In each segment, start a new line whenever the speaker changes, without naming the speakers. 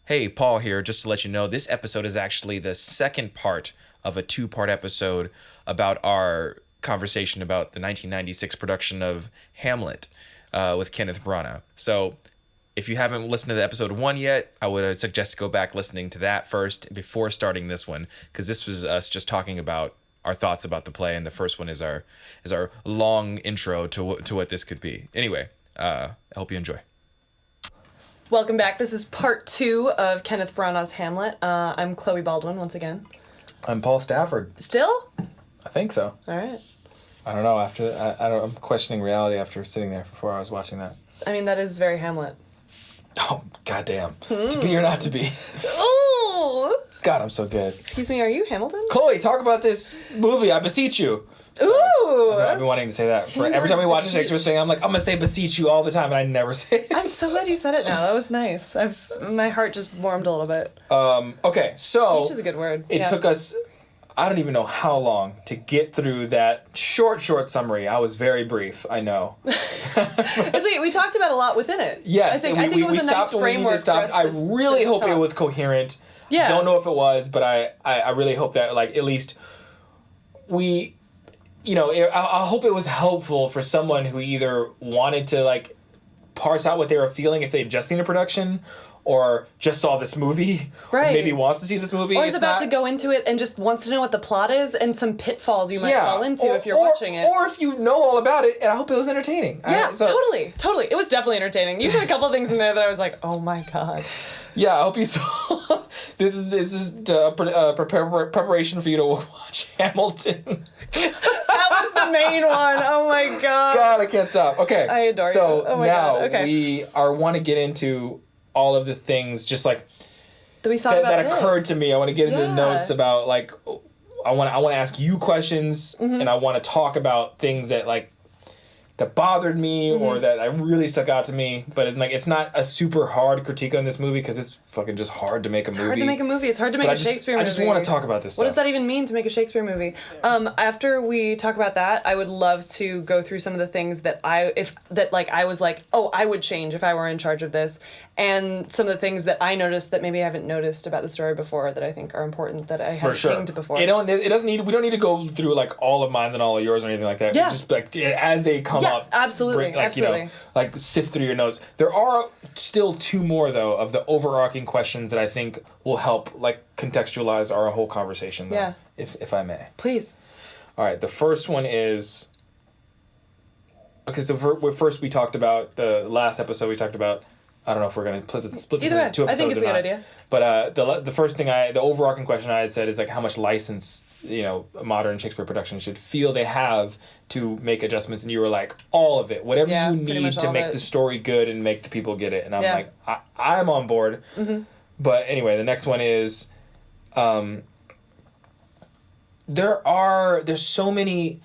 Hey, Paul here, just to let you know, this episode is actually the second part of a two-part episode about our conversation about the 1996 production of Hamlet with Kenneth Branagh. So if you haven't listened to the episode 1 yet, I would suggest go back listening to that first before starting this one, because this was us just talking about our thoughts about the play, and the first one is our long intro to what this could be. Anyway, I hope you enjoy.
Welcome back. This is part 2 of Kenneth Branagh's Hamlet. I'm Chloe Baldwin once again.
I'm Paul Stafford.
Still?
I think so.
All right.
I don't know. I'm questioning reality after sitting there for 4 hours watching that.
I mean, that is very Hamlet.
Oh, goddamn. To be or not to be.
Ooh!
God, I'm so good.
Excuse me, are you Hamilton?
Chloe, talk about this movie. I beseech you.
Sorry. Ooh!
I've been wanting to say that. For every time we watch a Shakespeare thing, I'm like, I'm going to say beseech you all the time, and I never say it.
I'm so glad you said it now. That was nice. My heart just warmed a little bit.
Okay, so...
Beseech is a good word.
It took us... I don't even know how long to get through that short summary. I was very brief, I know.
It's like we talked about a lot within it.
Yes,
I think it was a nice framework for us
I really hope it was coherent.
Yeah.
Don't know if it was, but I really hope that, like, at least we, you know, I hope it was helpful for someone who either wanted to, like, parse out what they were feeling if they had just seen a production, or just saw this movie,
right.
Or maybe wants to see this movie.
Or is about to go into it and just wants to know what the plot is and some pitfalls you might fall into if you're watching it.
Or if you know all about it, and I hope it was entertaining.
Yeah, totally. It was definitely entertaining. You said a couple of things in there that I was like, oh my god.
Yeah, I hope you saw. This is preparation for you to watch Hamilton.
That was the main one. Oh my god.
God, I can't stop. Okay,
I adore you.
So
Oh my
now
god. Okay.
we want to get into all of the things just like
that we thought about
that occurred to me. I want to get into the notes about, like, I want to ask you questions, and I want to talk about things that, like, that bothered me or that really stuck out to me. But it's not a super hard critique on this movie because it's fucking just hard to make a movie.
It's hard to make a movie. It's hard to make a Shakespeare movie.
I just want to talk about this stuff.
What does that even mean to make a Shakespeare movie? After we talk about that, I would love to go through some of the things that I was like, oh, I would change if I were in charge of this, and some of the things that I noticed that maybe I haven't noticed about the story before that I think are important that I hadn't seen before.
We don't need to go through, like, all of mine and all of yours or anything like that.
Yeah.
Just, like, as they come up.
Absolutely.
You know, like, sift through your notes. There are still 2 more, though, of the overarching questions that I think will help, like, contextualize our whole conversation, though,
yeah.
if I may.
Please.
All right, the first one is... Okay, so first we talked about, the last episode we talked about, I don't know if we're going to split this into 2 episodes.
I think it's a good idea.
But the first thing the overarching question I had said is, like, how much license, you know, modern Shakespeare production should feel they have to make adjustments, and you were like, all of it, whatever you need to make the story good and make the people get it. And I'm like, I'm on board. Mm-hmm. But anyway, the next one is, there's so many.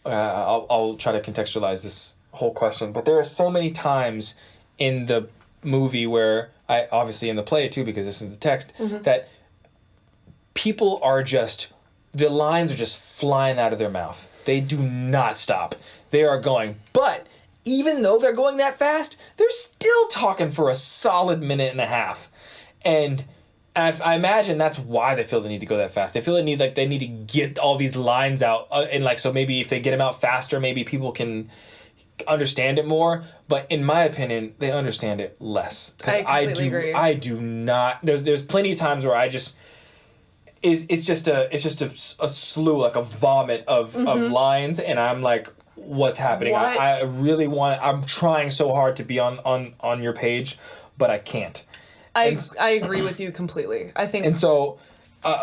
I'll try to contextualize this whole question, but there are so many times in the movie where obviously in the play too, because this is the text, that people are just, the lines are just flying out of their mouth. They do not stop. They are going, but even though they're going that fast, they're still talking for a solid minute and a half. And I imagine that's why they feel the need to go that fast. They feel they need to get all these lines out, and, like, so maybe if they get them out faster, maybe people can understand it more. But in my opinion, they understand it less. Because I do not. There's plenty of times where I just it's just a slew, like a vomit of lines, and I'm like, what's happening?
What?
I really want. I'm trying so hard to be on your page, but I can't.
I agree with you completely. I think.
And so,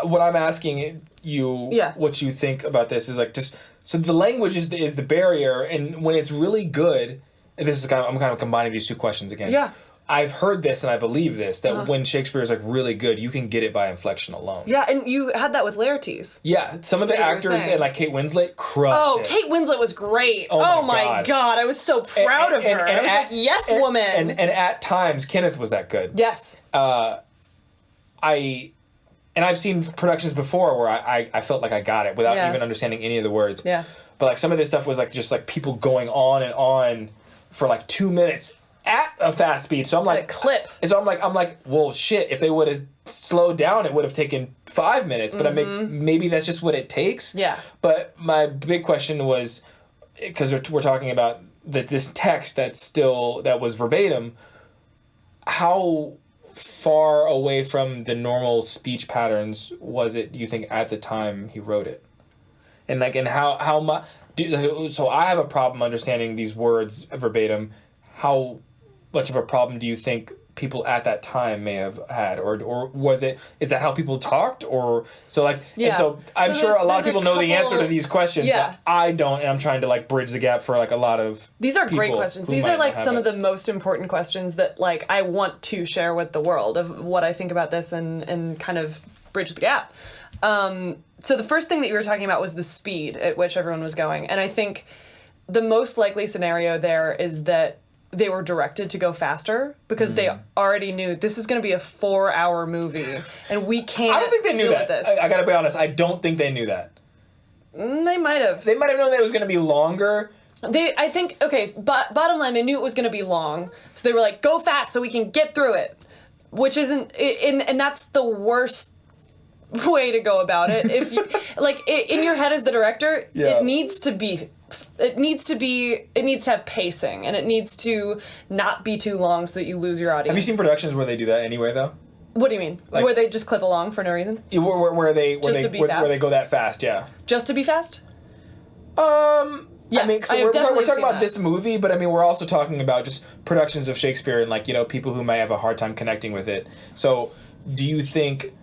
what I'm asking you, what you think about this is, like, just, so the language is the barrier, and when it's really good, and this is I'm kind of combining these 2 questions again.
Yeah.
I've heard this and I believe this, that when Shakespeare is, like, really good, you can get it by inflection alone.
Yeah, and you had that with Laertes.
Yeah, some of the actors, and, like, Kate Winslet crushed it.
Kate Winslet was great.
Oh
my god. I was so proud of her. I was like, yes, woman.
And at times, Kenneth was that good.
Yes.
I've seen productions before where I felt like I got it without even understanding any of the words.
Yeah.
But, like, some of this stuff was, like, just, like, people going on and on for, like, 2 minutes at a fast speed. So I'm like,
a clip.
So I'm like, well, shit. If they would have slowed down, it would have taken 5 minutes. But maybe that's just what it takes.
Yeah.
But my big question was, because we're talking about this text that was verbatim. How far away from the normal speech patterns was it, do you think, at the time he wrote it? And how much? So I have a problem understanding these words verbatim. How much of a problem do you think people at that time may have had, or is that how people talked, or so like? Yeah. And so I'm sure a lot of people know the answer to these questions, but I don't, and I'm trying to like bridge the gap for like a lot of.
These are great questions. These are like some of the most important questions that like I want to share with the world of what I think about this and kind of bridge the gap. So the first thing that you were talking about was the speed at which everyone was going, and I think the most likely scenario there is that they were directed to go faster because they already knew this is going to be a 4-hour movie and we can't.
I don't think they knew that.
This.
I got to be honest. I don't think they knew that.
They might have.
They might have known that it was going to be longer.
I think, bottom line, they knew it was going to be long. So they were like, go fast so we can get through it. Which isn't, and that's the worst way to go about it. If you, like, in your head as the director, it needs to have pacing, and it needs to not be too long so that you lose your audience.
Have you seen productions where they do that anyway, though?
What do you mean? Like, where they just clip along for no reason?
Where they
fast?
go that fast, yeah.
Just to be fast?
Yes, I mean, so we're talking about
that.
this movie, but I mean, we're also talking about just productions of Shakespeare and like, you know, people who might have a hard time connecting with it. So, do you think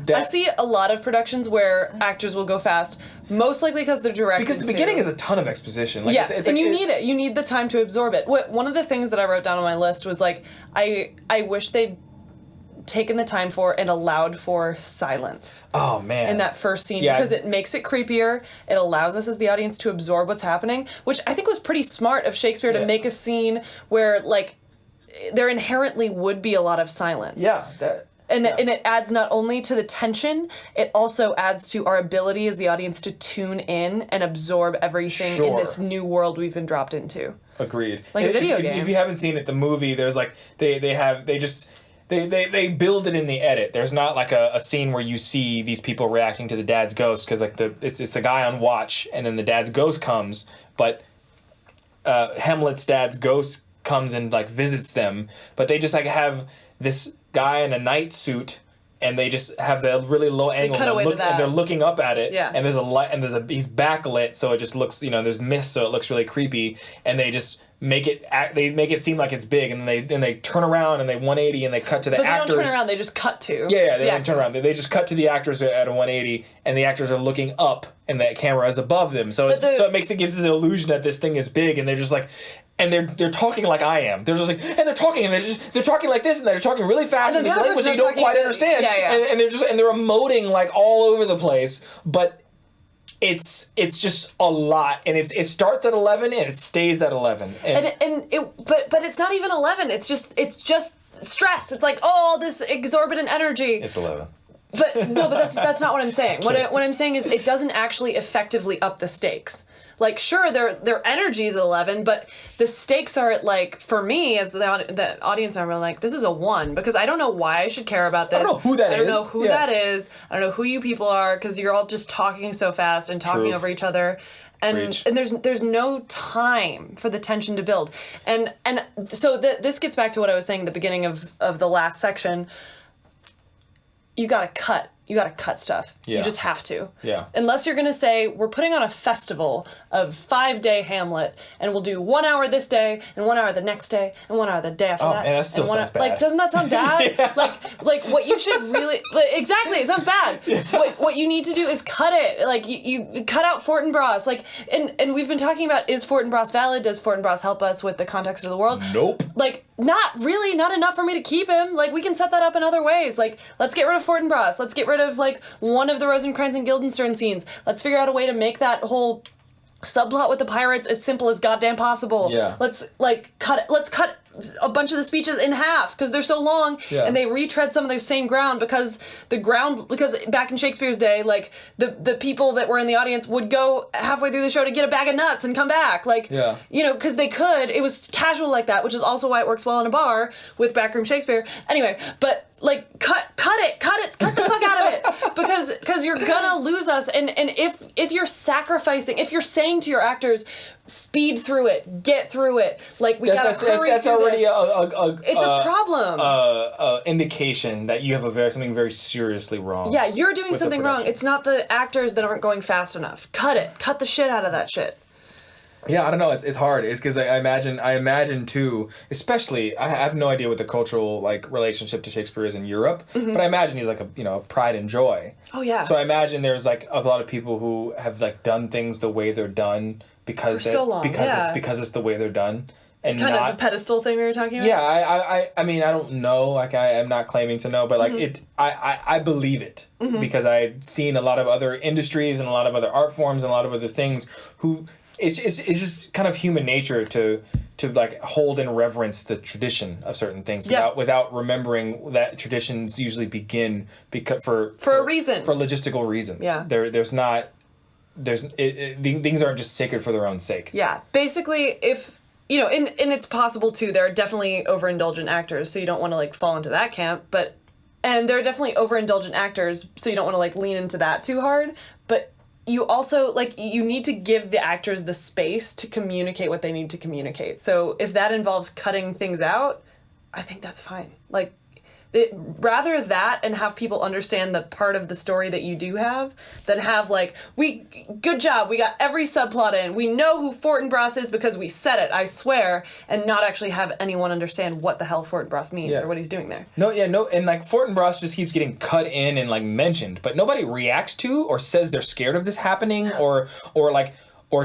that... I
see a lot of productions where actors will go fast, most likely because they're directed
because the beginning is a ton of exposition. Like,
yes,
it's
and
like,
you need it. You need the time to absorb it. One of the things that I wrote down on my list was like, I wish they'd taken the time for and allowed for silence.
Oh, man.
In that first scene, because it makes it creepier. It allows us as the audience to absorb what's happening, which I think was pretty smart of Shakespeare to make a scene where, like, there inherently would be a lot of silence.
Yeah,
and it adds not only to the tension, it also adds to our ability as the audience to tune in and absorb everything in this new world we've been dropped into.
Agreed.
Like a video game.
If you haven't seen it, the movie, there's like, they build it in the edit. There's not like a scene where you see these people reacting to the dad's ghost, because like it's a guy on watch, and then the dad's ghost comes, but Hamlet's dad's ghost comes and like visits them, but they just like have this guy in a night suit, and they just have the really low angle, and they're looking up at it, and there's a light, and he's backlit, so it just looks, you know, there's mist, so it looks really creepy, and they just make it seem like it's big, and then they turn around and they 180 and they cut to the actors.
But they don't turn around, they just cut to
they don't turn around. They just cut to the actors at a 180, and the actors are looking up, and the camera is above them. So it gives this illusion that this thing is big, and they're just like, and they're talking like I am. They're just like, and they're talking like this, and they're talking really fast in this language that you don't quite understand. And they're emoting like all over the place, but it's just a lot, and it starts at 11 and it stays at 11.
But it's not even 11. It's just stress. It's like all this exorbitant energy.
It's 11.
But no, but that's not what I'm saying. What I'm saying is it doesn't actually effectively up the stakes. Like, sure, their energy is at 11, but the stakes are at, like, for me as the audience member, like, this is a 1, because I don't know why I should care about this.
I don't know who that is.
I don't know who that is. I don't know who you people are, because you're all just talking so fast and talking over each other. And there's no time for the tension to build. And so this gets back to what I was saying at the beginning of the last section. You gotta cut stuff. Yeah. You just have to.
Yeah.
Unless you're gonna say, we're putting on a festival of 5-day Hamlet, and we'll do 1 hour this day, and 1 hour the next day, and 1 hour the day after that.
Man, that still sounds bad.
Like, doesn't that sound bad? Yeah. Like what you should really, exactly, it sounds bad. Yeah. What you need to do is cut it. Like, you cut out Fortinbras. Like, and we've been talking about, is Fortinbras valid? Does Fortinbras help us with the context of the world?
Nope.
Like, not really, not enough for me to keep him. Like, we can set that up in other ways. Like, let's get rid of Fortinbras. Let's get rid of, like, one of the Rosencrantz and Guildenstern scenes. Let's figure out a way to make that whole subplot with the pirates as simple as goddamn possible.
Yeah.
Let's, like, cut a bunch of the speeches in half because they're so long, and they retread some of the same ground because back in Shakespeare's day, like the people that were in the audience would go halfway through the show to get a bag of nuts and come back, like because they could. It was casual like that, which is also why it works well in a bar with backroom Shakespeare. Anyway, but like cut the fuck out of it because you're gonna lose us, and if you're sacrificing, if you're saying to your actors, speed through it, get through it, like we gotta hurry
that's
through
already
this. It's a problem.
Indication that you have something very seriously wrong.
Yeah, you're doing something wrong. It's not the actors that aren't going fast enough. Cut the shit out of that shit.
Yeah, I don't know. It's hard. It's because I imagine too. Especially, I have no idea what the cultural like relationship to Shakespeare is in Europe, but I imagine he's like a pride and joy.
Oh yeah.
So I imagine there's like a lot of people who have like done things the way they're done because it's the way they're done, and
kind of the pedestal thing we were talking about.
Yeah, I mean I don't know. Like I am not claiming to know, but like I believe it because I've seen a lot of other industries and a lot of other art forms and a lot of other things who. It's just kind of human nature to like hold and reverence the tradition of certain things without remembering that traditions usually begin for
a reason,
for logistical reasons. Yeah, things aren't just sacred for their own sake.
Yeah, basically, if and it's possible too. There are definitely overindulgent actors, so you don't want to like fall into that camp. And there are definitely overindulgent actors, so you don't want to like lean into that too hard. But you also, like, you need to give the actors the space to communicate what they need to communicate. So if that involves cutting things out, I think that's fine. Like, rather that and have people understand the part of the story that you do have than have, like, good job, we got every subplot in, we know who Fortinbras is because we said it, I swear, and not actually have anyone understand what the hell Fortinbras means or what he's doing there.
No, and like Fortinbras just keeps getting cut in and like mentioned, but nobody reacts to or says they're scared of this happening or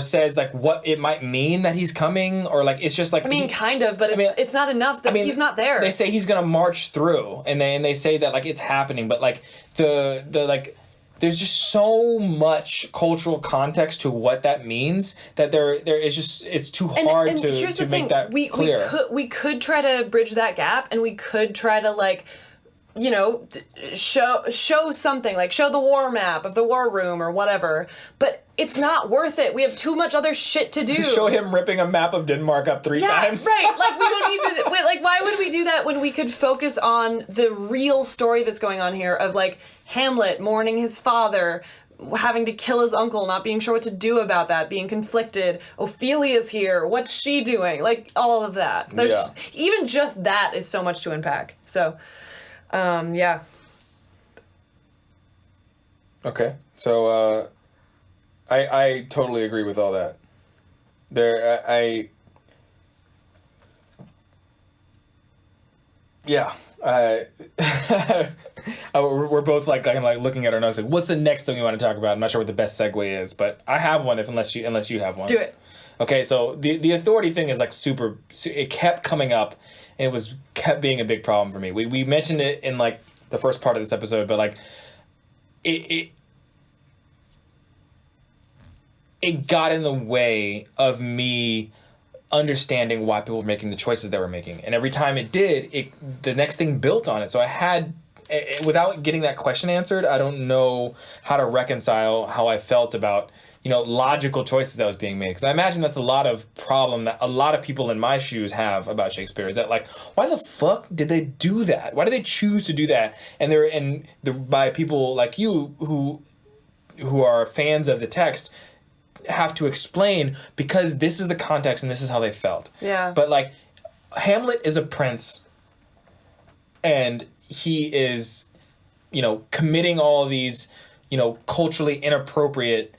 says like what it might mean that he's coming, or like it's just like
kind of, but it's not enough that he's not there.
They say he's gonna march through, and they say that like it's happening, but like the like there's just so much cultural context to what that means that there is just it's too hard to make that clear.
We could try to bridge that gap, and we could try to like show something, like show the war map of the war room or whatever, but it's not worth it. We have too much other shit to do.
To show him ripping a map of Denmark up 3 times.
Right. Like, we don't need to... Like, why would we do that when we could focus on the real story that's going on here of, like, Hamlet mourning his father, having to kill his uncle, not being sure what to do about that, being conflicted. Ophelia's here. What's she doing? Like, all of that. Even just that is so much to unpack. So, yeah.
Okay. So, I totally agree with all that. We're both like I'm like looking at our notes like, what's the next thing we want to talk about? I'm not sure what the best segue is, but I have one unless you have one.
Do it.
Okay, so the authority thing is like it kept coming up, and it kept being a big problem for me. We mentioned it in like the first part of this episode, but like it got in the way of me understanding why people were making the choices they were making. And every time it did, the next thing built on it. So I had, without getting that question answered, I don't know how to reconcile how I felt about, logical choices that was being made. Because I imagine that's a lot of problem that a lot of people in my shoes have about Shakespeare. Is that like, why the fuck did they do that? Why did they choose to do that? And by people like you who are fans of the text, have to explain because this is the context and this is how they felt.
Yeah.
But like Hamlet is a prince and he is, committing all of these, culturally inappropriate,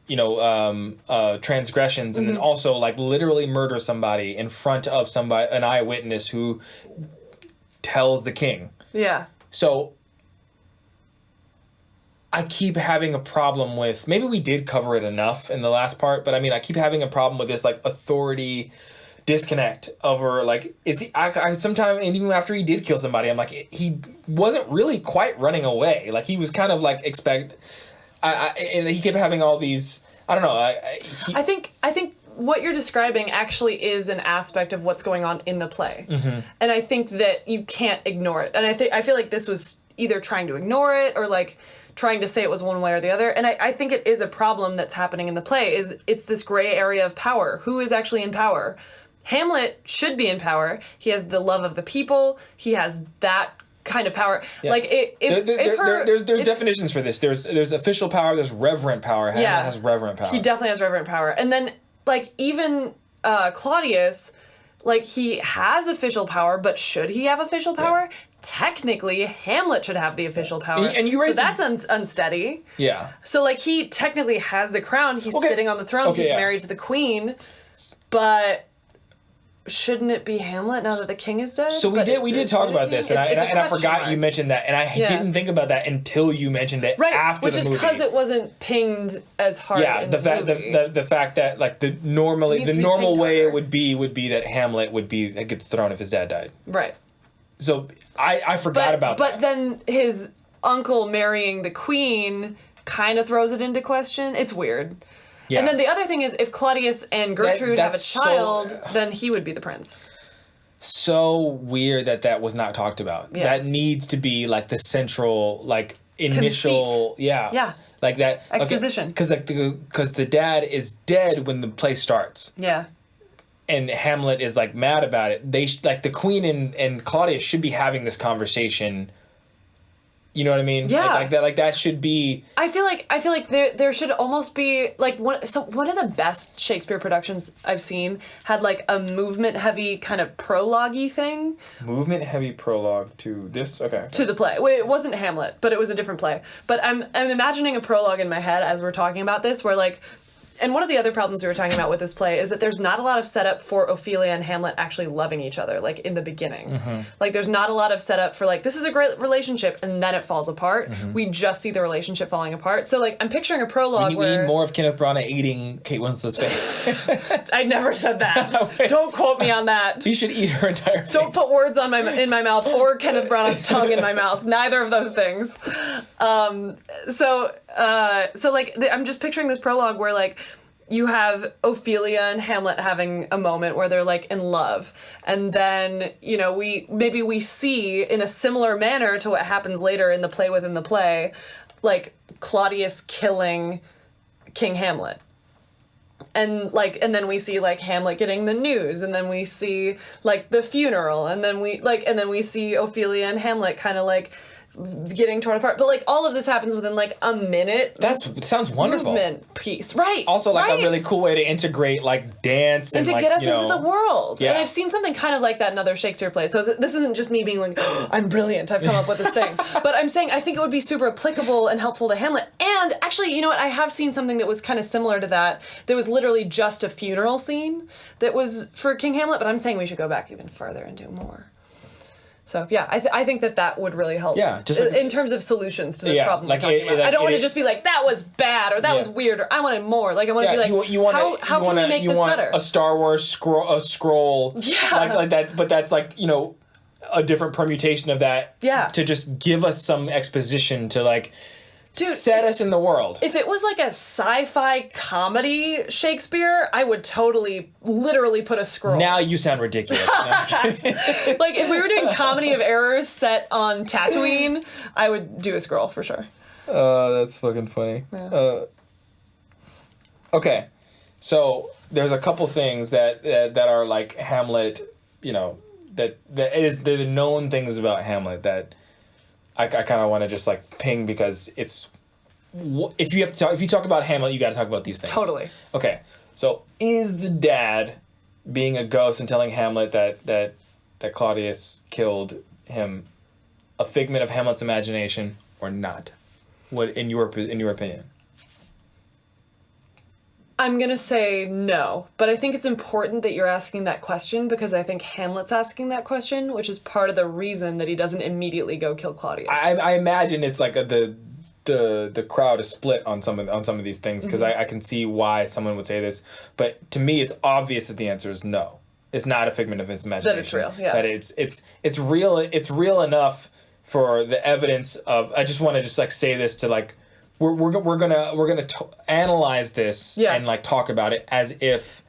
transgressions, and then also like literally murder somebody in front of an eyewitness who tells the king.
Yeah.
So I keep having a problem with, maybe we did cover it enough in the last part, but I keep having a problem with this like authority disconnect over like, I sometimes, and even after he did kill somebody, I'm like, he wasn't really quite running away. Like he was kind of like and he kept having all these, I don't know.
I think what you're describing actually is an aspect of what's going on in the play. And I think that you can't ignore it. And I feel like this was either trying to ignore it or like trying to say it was one way or the other. And I think it is a problem that's happening in the play, is it's this gray area of power. Who is actually in power? Hamlet should be in power. He has the love of the people. He has that kind of power. Yeah. Like
there's definitions for this. There's official power. There's reverent power. Hamlet has reverent power.
He definitely has reverent power. And then like even Claudius, like he has official power, but should he have official power? Yeah. Technically, Hamlet should have the official power. And you raise so that's unsteady.
Yeah.
So like he technically has the crown. He's sitting on the throne. He's married to the queen, but shouldn't it be Hamlet now that the king is dead?
So we did talk about this, and I forgot you mentioned that, and I didn't think about that until you mentioned it after the movie.
Which is because it wasn't pinged as hard. Yeah, in the
fact that like the normal way it would be that Hamlet would get the throne if his dad died.
Right.
So I forgot about that.
But then his uncle marrying the queen kind of throws it into question. It's weird. Yeah. And then the other thing is, if Claudius and Gertrude have a child, then he would be the prince.
So weird that was not talked about. Yeah. That needs to be like the central, like initial,
conceit. Yeah,
like that
exposition.
Because because the dad is dead when the play starts.
Yeah.
And Hamlet is like mad about it. They like the queen and Claudius should be having this conversation. You know what I mean?
Yeah.
Like that should be.
I feel like there should almost be like one of the best Shakespeare productions I've seen had like a movement heavy kind of prologue-y thing.
Movement heavy prologue to this? Okay.
To the play. Wait, it wasn't Hamlet, but it was a different play. But I'm imagining a prologue in my head as we're talking about this where like. And one of the other problems we were talking about with this play is that there's not a lot of setup for Ophelia and Hamlet actually loving each other, like, in the beginning. Mm-hmm. Like, there's not a lot of setup for, like, this is a great relationship, and then it falls apart. Mm-hmm. We just see the relationship falling apart. So, like, I'm picturing a prologue where...
We need more of Kenneth Branagh eating Kate Winslet's face.
I never said that. Don't quote me on that.
He should eat her entire face.
Don't put words in my mouth or Kenneth Branagh's tongue in my mouth. Neither of those things. So I'm just picturing this prologue where, like... You have Ophelia and Hamlet having a moment where they're like in love. And then, you know, we see in a similar manner to what happens later in the play within the play, like Claudius killing King Hamlet. And then we see like Hamlet getting the news, and then we see like the funeral, and then we see Ophelia and Hamlet kind of like getting torn apart, but like all of this happens within like a minute.
It sounds wonderful.
Movement piece, right?
Also, like a really cool way to integrate like dance and
to
like,
get us into the world.
Yeah.
And I've seen something kind of like that in other Shakespeare plays. So this isn't just me being like, oh, I'm brilliant, I've come up with this thing. But I'm saying I think it would be super applicable and helpful to Hamlet. And actually, you know what? I have seen something that was kind of similar to that. That was literally just a funeral scene that was for King Hamlet. But I'm saying we should go back even further and do more. So, yeah, I think that would really help.
Yeah, just like,
in terms of solutions to this problem we're talking about. I don't want to just be like, that was bad, or that was weird, or I wanted more. Like, I want to be like, how can we make this better?
A Star Wars scroll like that, but that's like, you know, a different permutation of that to just give us some exposition to, like, set us in the world.
If it was like a sci-fi comedy Shakespeare, I would literally put a scroll.
Now you sound ridiculous.
Like, if we were doing Comedy of Errors set on Tatooine, I would do a scroll for sure.
That's fucking funny. Yeah. Okay, so there's a couple things that are like Hamlet, you know, they're the known things about Hamlet that I kind of want to just like ping because it's if you talk about Hamlet, you got to talk about these things.
Totally.
Okay. So is the dad being a ghost and telling Hamlet that Claudius killed him a figment of Hamlet's imagination or not? What in your opinion?
I'm going to say no, but I think it's important that you're asking that question because I think Hamlet's asking that question, which is part of the reason that he doesn't immediately go kill Claudius.
I imagine it's like the crowd is split on some of these things because I can see why someone would say this, but to me it's obvious that the answer is no. It's not a figment of his imagination.
That it's real, yeah.
That it's real. It's real enough for the evidence of. I just want to just like say this to like. We're gonna analyze this and like talk about it as if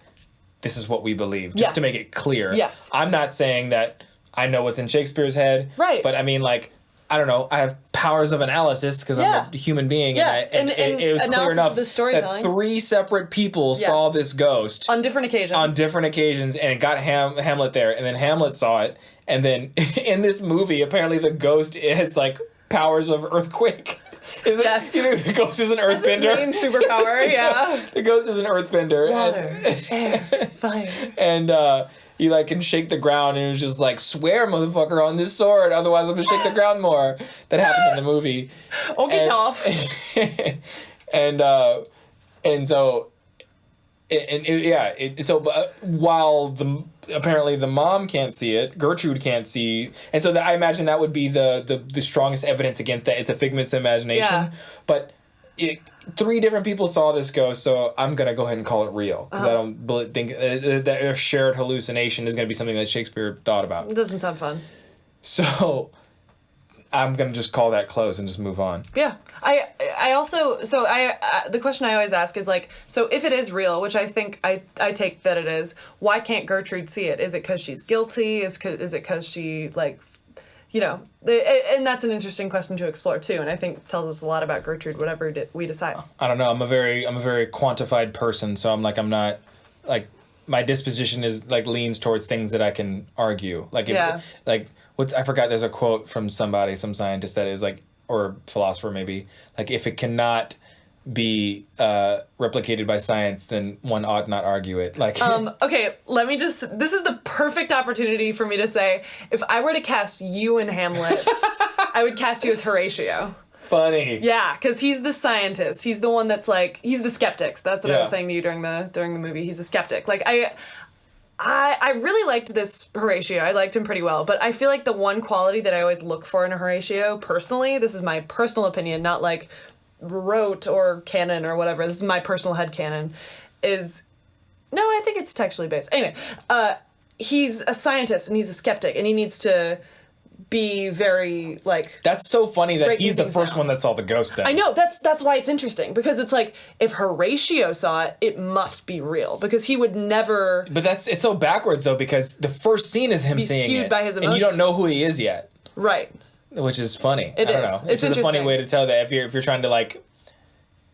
this is what we believe, just to make it clear.
Yes.
I'm not saying that I know what's in Shakespeare's head.
Right.
But I mean, like, I don't know, I have powers of analysis because I'm a human being.
Yeah.
And it was clear enough that 3 separate people saw this ghost.
On different occasions.
And it got Hamlet there. And then Hamlet saw it. And then in this movie, apparently the ghost is like powers of earthquake. Is it?
Yes.
The ghost is an earthbender.
That's his main superpower, yeah.
The ghost is an earthbender.
Water, air, fire.
And he like can shake the ground, and it was just like, swear, motherfucker, on this sword, otherwise I'm gonna shake the ground more. That happened in the movie.
Okay, tough.
While apparently the mom can't see it, Gertrude can't see, and so I imagine that would be the strongest evidence against that it's a figment of imagination.
Yeah.
But 3 different people saw this ghost, so I'm gonna go ahead and call it real because I don't think that a shared hallucination is gonna be something that Shakespeare thought about.
It doesn't sound fun.
So I'm gonna just call that close and just move on.
Yeah. I also the question I always ask is like, so if it is real, which I think I take that it is, why can't Gertrude see it? Is it because she's guilty? Is it because she like, you know, and that's an interesting question to explore too, and I think tells us a lot about Gertrude, whatever we decide.
I don't know. I'm a very quantified person, so I'm not like, my disposition is like leans towards things that I can argue. Like I forgot. There's a quote from some scientist that is like, or philosopher maybe, like, if it cannot be replicated by science, then one ought not argue it. Like,
okay, this is the perfect opportunity for me to say, if I were to cast you in Hamlet, I would cast you as Horatio.
Funny.
Yeah, because he's the scientist. He's the one that's like, he's the skeptic. That's what I was saying to you during the movie. He's a skeptic. Like, I really liked this Horatio. I liked him pretty well. But I feel like the one quality that I always look for in a Horatio, personally, this is my personal opinion, not like rote or canon or whatever, this is my personal headcanon, I think it's textually based. Anyway, he's a scientist and he's a skeptic and he needs to be very, like...
That's so funny that he's the first one that saw the ghost then.
I know, that's why it's interesting, because it's like, if Horatio saw it, it must be real, because he would never...
But it's so backwards, though, because the first scene is him seeing it.
Skewed by his emotions.
And you don't know who he is yet.
Right.
Which is funny.
It is.
I don't know. It's just a funny way to tell that if you're trying to, like,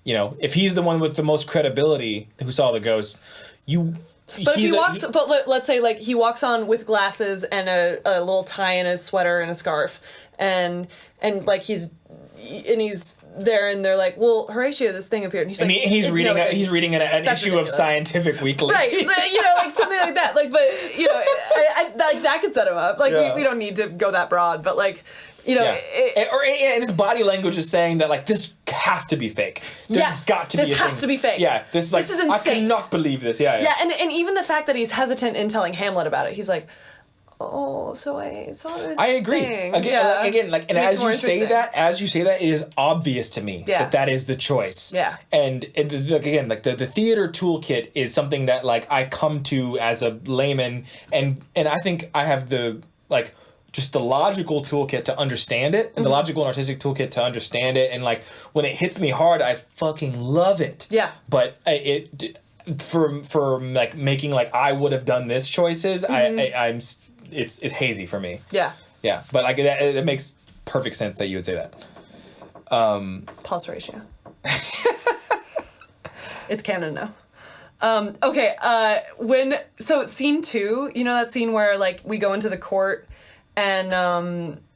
you know, if he's the one with the most credibility who saw the ghost,
But let's say like he walks on with glasses and a little tie and a sweater and a scarf, and like he's there and they're like, well, Horatio, this thing appeared, and he's
reading an issue of Scientific Weekly,
right? You know, like something like that. Like, but you know, like that could set him up. Like we don't need to go that broad, but like. You know,
and his body language is saying that, like, this has to be fake. This
has to be fake.
Yeah, this is insane. I cannot believe this. Yeah,
and even the fact that he's hesitant in telling Hamlet about it, he's like, oh, so I saw this.
I agree.
Thing.
Again, like, and as you say that, it is obvious to me that is the choice.
Yeah.
And again, like the theater toolkit is something that, like, I come to as a layman, and I think I have the, like, just the logical toolkit to understand it, and the logical and artistic toolkit to understand it, and like when it hits me hard, I fucking love it.
Yeah.
But for like making like I would have done this choices, it's hazy for me.
Yeah.
Yeah, but like it makes perfect sense that you would say that.
Pulse ratio. It's canon now. Okay. So scene 2, you know that scene where like we go into the court. And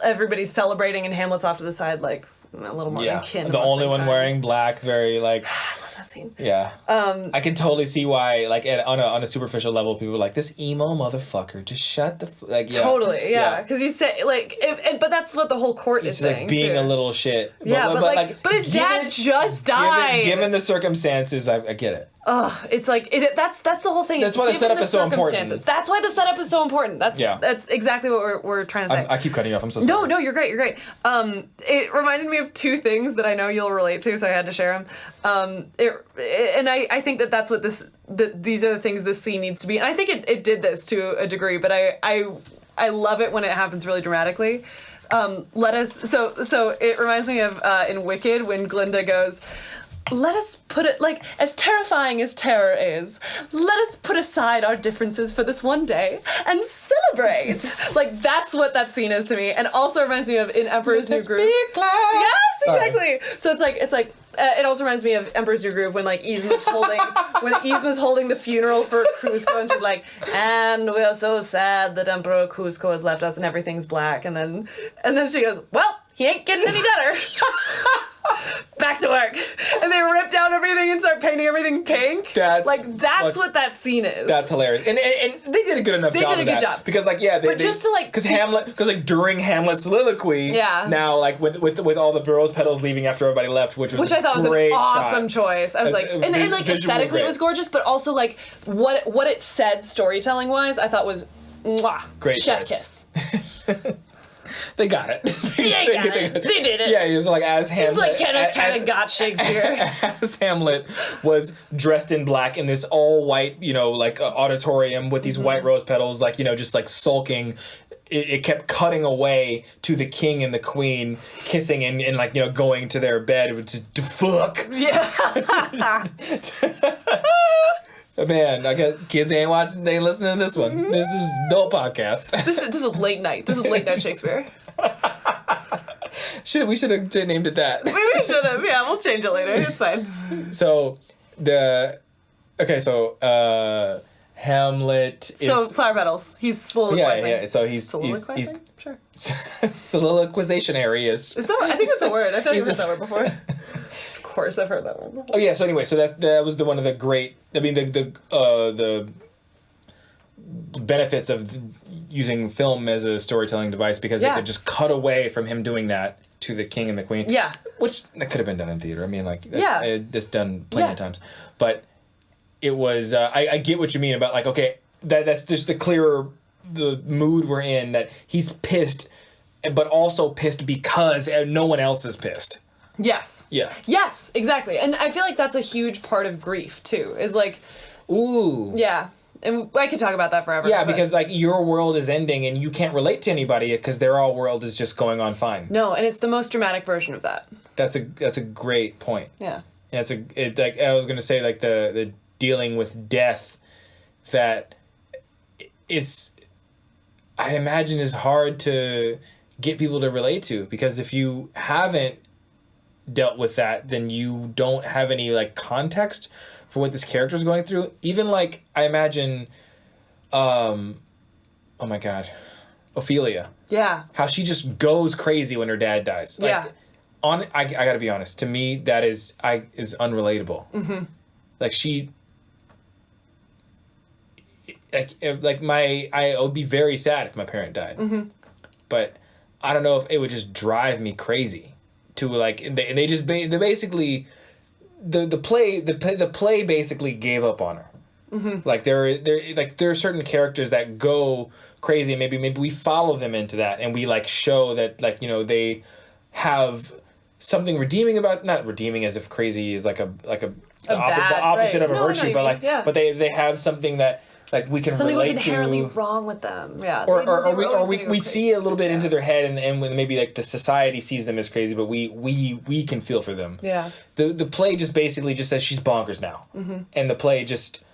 everybody's celebrating, and Hamlet's off to the side, like a little more than kin.
The only one wearing black, very like.
I love that scene.
Yeah. I can totally see why, like, on a superficial level, people are like, this emo motherfucker, just shut the like. Yeah.
Totally, yeah, because he said like, but that's what the whole court is saying.
Like being
too.
a little shit.
Yeah, but his dad just died.
Given the circumstances, I get it.
It's like that's the whole thing.
That's why the setup is so important.
That's why the setup is so important. That's exactly what we're trying to say.
I keep cutting you off. I'm so sorry.
No, you're great. You're great. It reminded me of 2 things that I know you'll relate to, so I had to share them. And I think that's what these are the things this scene needs to be. And I think it did this to a degree, but I love it when it happens really dramatically. So it reminds me of in Wicked when Glinda goes, let us put it, like, as terrifying as terror is, let us put aside our differences for this one day and celebrate. Like, that's what that scene is to me. And also reminds me of in Emperor's New Groove. Yes, exactly. Sorry. So it's like, it also reminds me of Emperor's New Groove when, like, Yzma's holding the funeral for Kuzco, and she's like, and we are so sad that Emperor Kuzco has left us and everything's black. And then she goes, well, he ain't getting any better. Back to work. And they rip down everything and start painting everything pink. That's what that scene is.
That's hilarious. And they did a good enough job of that. They did a good job. Because, like, yeah, because during Hamlet's soliloquy, now, like, with all the rose petals leaving after everybody left, which I thought was an
awesome choice. I was like, and like, aesthetically it was gorgeous, but also, like, what it said storytelling-wise, I thought was, mwah,
great
chef kiss.
They got it.
They did it.
Yeah, he was like, as Hamlet.
Seems like Kenneth kind of got Shakespeare.
As Hamlet was dressed in black in this all white, like auditorium with these white rose petals, like, just like sulking. It kept cutting away to the king and the queen kissing and like, going to their bed to fuck.
Yeah.
Man, I got kids ain't watching, they ain't listening to this one. This is no podcast.
This is late night. This is late night Shakespeare.
We should have named it that.
Maybe we should have. Yeah, we'll change it later. It's fine.
So Hamlet is...
So, flower petals. He's soliloquizing.
Yeah, so he's...
Soliloquizing? Sure.
Soliloquization is...
Is that... I think that's a word. I feel like I've heard that word before. Of course, I've heard that word before.
Oh, yeah, so anyway, so that was one of the great... I mean, the benefits of using film as a storytelling device, because they could just cut away from him doing that to the king and the queen.
Yeah.
Which, that could have been done in theater. I mean, like... It's done plenty of times. But... It was, I get what you mean about, like, okay, that's just the mood we're in, that he's pissed, but also pissed because no one else is pissed.
Yes.
Yeah.
Yes, exactly. And I feel like that's a huge part of grief, too, is like...
Ooh.
Yeah. And I could talk about that forever.
Yeah, because, like, your world is ending and you can't relate to anybody because their all world is just going on fine.
No, and it's the most dramatic version of that.
That's a great point.
Yeah.
And like, I was going to say, like, the dealing with death that is, I imagine, is hard to get people to relate to, because if you haven't dealt with that, then you don't have any, like, context for what this character is going through. Even, like, I imagine, oh my God, Ophelia.
Yeah.
How she just goes crazy when her dad dies. Like, I gotta be honest, to me, that is unrelatable. Mm-hmm. Like, I would be very sad if my parent died. Mm-hmm. But I don't know if it would just drive me crazy to, like, they basically, the play basically gave up on her. Mm-hmm. Like, there are certain characters that go crazy, and maybe we follow them into that, and we, like, show that, like, they have something redeeming about, not redeeming as if crazy is like the opposite of a virtue, but but they have something that, like, we can
something
relate
was inherently wrong with them. Yeah.
Or we see a little bit into their head, and when maybe, like, the society sees them as crazy, but we can feel for them.
Yeah.
The play just basically just says she's bonkers now. Mm-hmm. And the play just,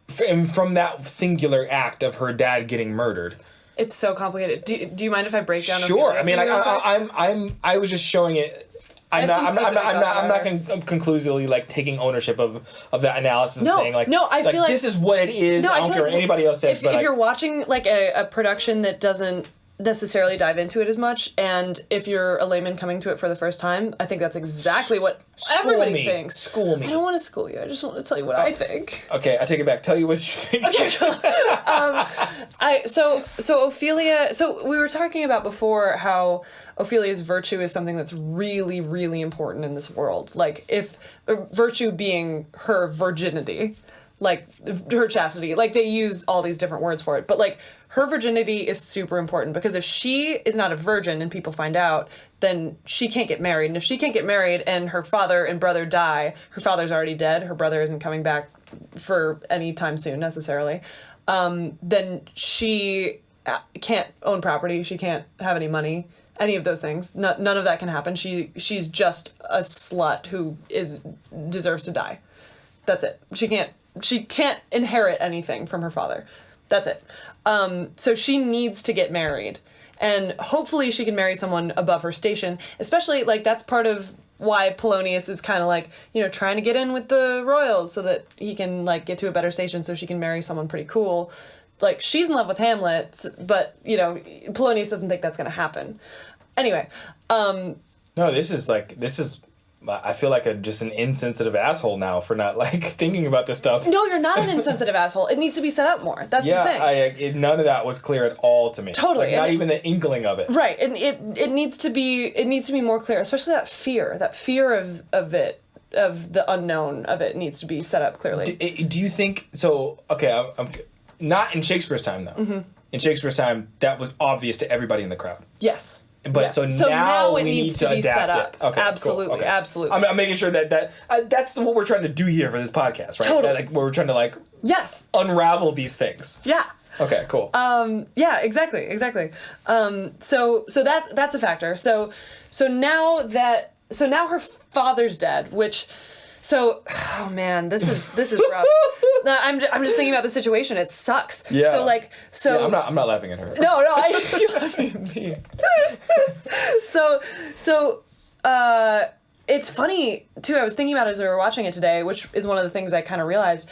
from that singular act of her dad getting murdered.
It's so complicated. Do you mind if I break down?
Sure. I mean, like, I was just showing it. I'm not conclusively, like, taking ownership of that analysis and saying, like,
I feel like
this is what it is. I don't care what anybody else says.
If you're watching, like, a production that doesn't necessarily dive into it as much, and if you're a layman coming to it for the first time, I think that's exactly what everybody thinks.
School me.
I don't want to school you. I just want to tell you what I think.
Okay, I take it back. Tell you what you think.
Okay, cool. So Ophelia. So we were talking about before how Ophelia's virtue is something that's really, really important in this world. Like, if virtue being her virginity, like her chastity, like, they use all these different words for it, but, like, her virginity is super important, because if she is not a virgin and people find out, then she can't get married. And if she can't get married and her father and brother die, her father's already dead, her brother isn't coming back for any time soon necessarily, then she can't own property, she can't have any money, any of those things. None of that can happen. She's just a slut who deserves to die. That's it. She can't inherit anything from her father. That's it. So she needs to get married. And hopefully she can marry someone above her station, especially, like, that's part of why Polonius is kind of, like, you know, trying to get in with the royals so that he can, like, get to a better station so she can marry someone pretty cool. Like, she's in love with Hamlet, but, you know, Polonius doesn't think that's going to happen. Anyway.
No, this is I feel like just an insensitive asshole now for not, like, thinking about this stuff.
No, you're not an insensitive asshole. It needs to be set up more. That's the thing.
None of that was clear at all to me.
Totally.
Like, not even the inkling of it.
Right. And it needs to be more clear, especially that fear of it, of the unknown of it needs to be set up clearly.
Do you think, so, okay, I'm not in Shakespeare's time, though. Mm-hmm. In Shakespeare's time, that was obvious to everybody in the crowd.
Yes.
But
yes.
so now we need to adapt it. Okay,
absolutely,
cool. Okay.
Absolutely.
I'm making sure that's what we're trying to do here for this podcast, right?
Totally.
Like, we're trying to, like,
yes,
unravel these things.
Yeah.
Okay, cool.
Yeah, exactly. So that's a factor. So now her father's dead, which. So, oh man, this is rough. No, I'm just thinking about the situation. It sucks.
Yeah.
So
Yeah, I'm not laughing at her.
No, you're laughing at me. So, it's funny too. I was thinking about it as we were watching it today, which is one of the things I kind of realized.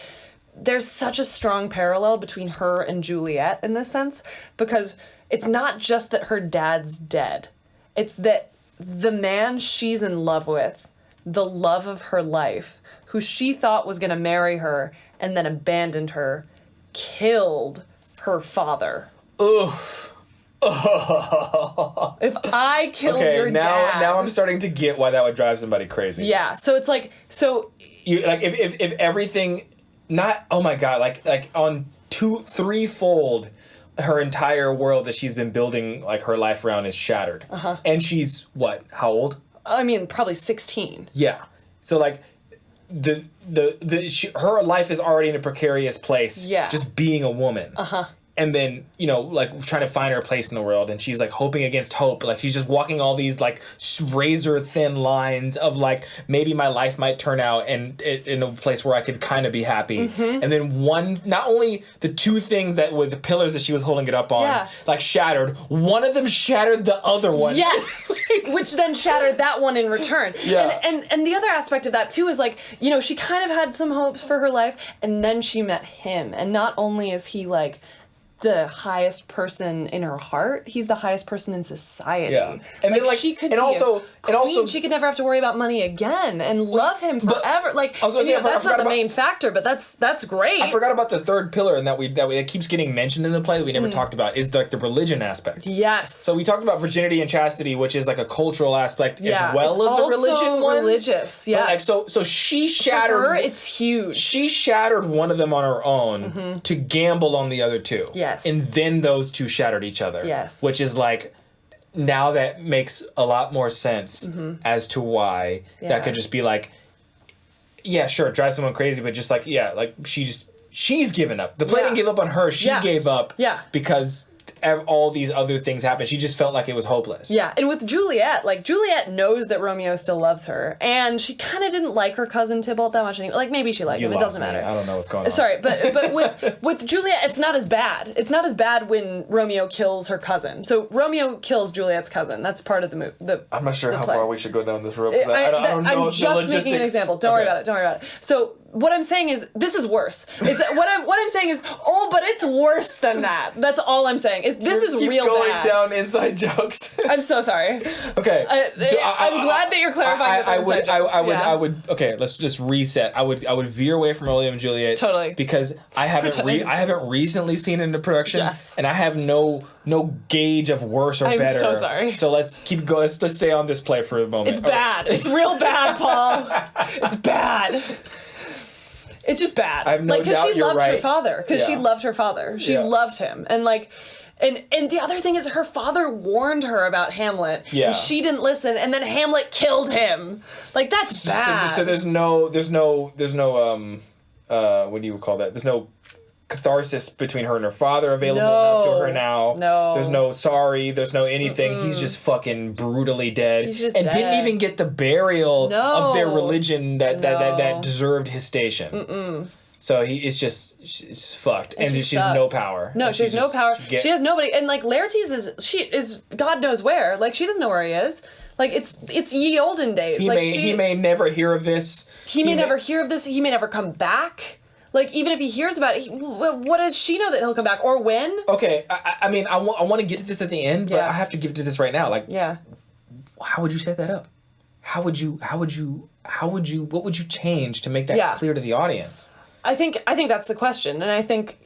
There's such a strong parallel between her and Juliet in this sense, because it's not just that her dad's dead. It's that the man she's in love with, the love of her life, who she thought was going to marry her and then abandoned her, killed her father.
Oof.
If I killed your dad...
Now I'm starting to get why that would drive somebody crazy.
Yeah, so it's like...
If everything... Not... Oh my God, like on threefold... Her entire world that she's been building, like, her life around is shattered. Uh-huh. And she's, what, how old?
I mean, probably 16.
Yeah. So, like, her life is already in a precarious place.
Yeah.
Just being a woman. Uh-huh. And then, you know, like, trying to find her place in the world. And she's, like, hoping against hope. Like, she's just walking all these, like, razor-thin lines of, like, maybe my life might turn out and in a place where I could kind of be happy. Mm-hmm. And then not only the two things that were the pillars that she was holding it up on, like, shattered. One of them shattered the other one.
Yes! Which then shattered that one in return.
Yeah.
And the other aspect of that, too, is, like, you know, she kind of had some hopes for her life, and then she met him. And not only is he, like... the highest person in her heart, he's the highest person in society.
Yeah. And then, like,
she could
and also
she could never have to worry about money again and love him forever. Like, that's not the main factor, but that's great.
I forgot about the third pillar, and that keeps getting mentioned in the play that we never talked about, is like the religion aspect.
Yes.
So we talked about virginity and chastity, which is like a cultural aspect as well as
a
religion one.
Religious, yes.
But like, so she shattered.
For her, it's huge.
She shattered one of them on her own to gamble on the other two.
Yes.
And then those two shattered each other.
Yes.
Which is like, now that makes a lot more sense as to why that could just be like, yeah, sure, drive someone crazy, but just like, yeah, like she's given up. The play didn't give up on her. She gave up because all these other things happened. She just felt like it was hopeless.
Yeah, and with Juliet, like, Juliet knows that Romeo still loves her, and she kind of didn't like her cousin Tybalt that much anymore. Like, maybe she liked him, it doesn't matter.
I don't know what's going on.
Sorry, but with Juliet, it's not as bad. It's not as bad when Romeo kills her cousin. So Romeo kills Juliet's cousin. That's part of the movie.
I'm not sure how far we should go down this road. I don't know
I'm just making an example. Don't worry about it. So what I'm saying is, this is worse. It's what I'm saying is, but it's worse than that. That's all I'm saying. This is real bad.
Going down inside jokes.
I'm so sorry.
Okay.
I'm glad that you're clarifying.
I would. Okay, let's just reset. I would veer away from Romeo and Juliet.
Totally.
Because I haven't recently seen it in the production.
Yes.
And I have no gauge of worse or better.
I'm so sorry.
So let's keep going. Let's stay on this play for a moment.
It's bad. It's real bad, Paul. It's bad. It's just bad.
I have no doubt you're right.
Because she loved her father. She loved him. And like, and the other thing is, her father warned her about Hamlet.
Yeah.
And she didn't listen, and then Hamlet killed him. Like, that's bad.
So there's no what do you call that? There's no catharsis between her and her father available now to her now.
No.
There's no sorry. There's no anything. He's just fucking brutally dead.
He's just
and
dead.
didn't even get the burial of their
No.
religion that
No.
deserved his station. So it's just fucked, and
just
she has no
sucks.
power.
No,
And
she has no power.
She
She has nobody, and like Laertes is God knows where. Like she doesn't know where he is. Like it's ye olden days.
He may never hear of this.
He may never hear of this. He may never come back. Like even if he hears about it, what does she know that he'll come back or when?
Okay, I mean I want to get to this at the end, but
Yeah.
I have to give to this right now. Like,
Yeah.
how would you set that up? What would you change to make that
Yeah.
clear to the audience?
I think that's the question, and I think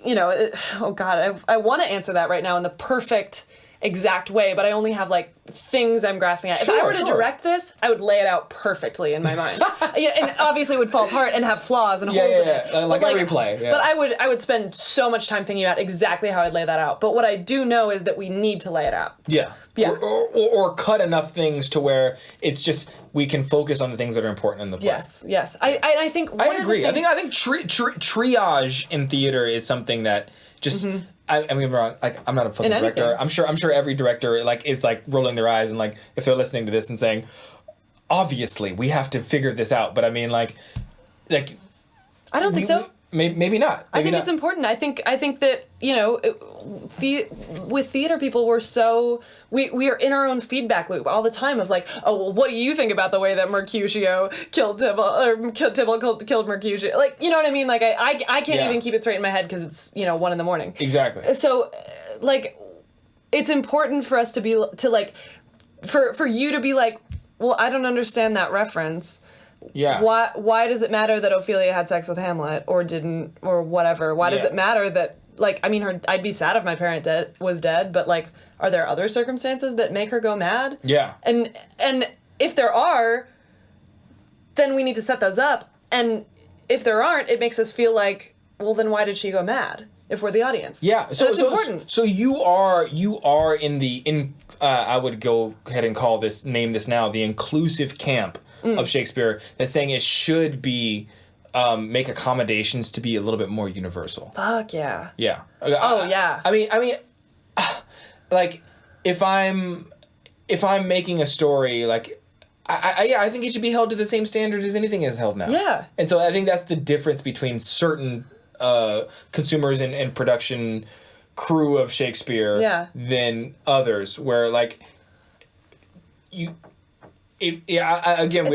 oh God, I want to answer that right now in the perfect exact way, but I only have like things I'm grasping at. If I were to direct this, I would lay it out perfectly in my mind. And obviously it would fall apart and have flaws and holes in it.
Like a replay. Yeah.
But I would spend so much time thinking about exactly how I'd lay that out. But what I do know is that we need to lay it out.
Yeah.
Yeah.
Or cut enough things to where it's just we can focus on the things that are important in the play.
Yes. I think
I agree. I think triage in theater is something that just I mean, wrong. Like, I'm not a fucking director. I'm sure every director like is like rolling their eyes and like if they're listening to this and saying, obviously we have to figure this out. But I mean, like
I don't think so.
Maybe not.
I think it's important. I think that with theater people we are in our own feedback loop all the time of like, oh well, what do you think about the way that Mercutio killed Tybalt or Tybalt killed Mercutio? Like, you know what I mean? Like I can't even keep it straight in my head because it's 1 a.m.
Exactly.
So like it's important for us to like for you to be like, well, I don't understand that reference.
Yeah.
Why does it matter that Ophelia had sex with Hamlet or didn't or whatever? Why does it matter that like I mean I'd be sad if my parent was dead, but like are there other circumstances that make her go mad?
Yeah.
And if there are, then we need to set those up. And if there aren't, it makes us feel like, well, then why did she go mad? If we're the audience.
Yeah. So
it's important.
So you are in I would go ahead and name this now the inclusive camp of Shakespeare that's saying it should be make accommodations to be a little bit more universal.
Fuck yeah.
Yeah.
Yeah.
I mean, like if I'm making a story, like I think it should be held to the same standard as anything is held now.
Yeah.
And so I think that's the difference between certain consumers and production crew of Shakespeare than others, where like you. I'm gonna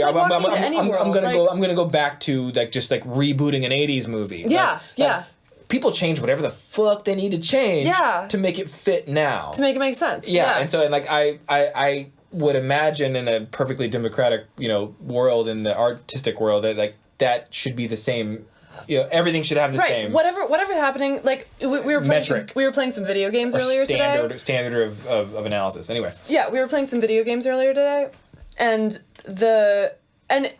go back to like just like rebooting an 80s movie.
Yeah,
like, people change whatever the fuck they need to change to make it fit now.
To make it make sense.
Yeah. And so like I would imagine in a perfectly democratic, world, in the artistic world, that like that should be the same. Everything should have the same.
Whatever's happening, like we were playing some video games earlier today.
Standard of analysis. Anyway.
Yeah, we were playing some video games earlier today. And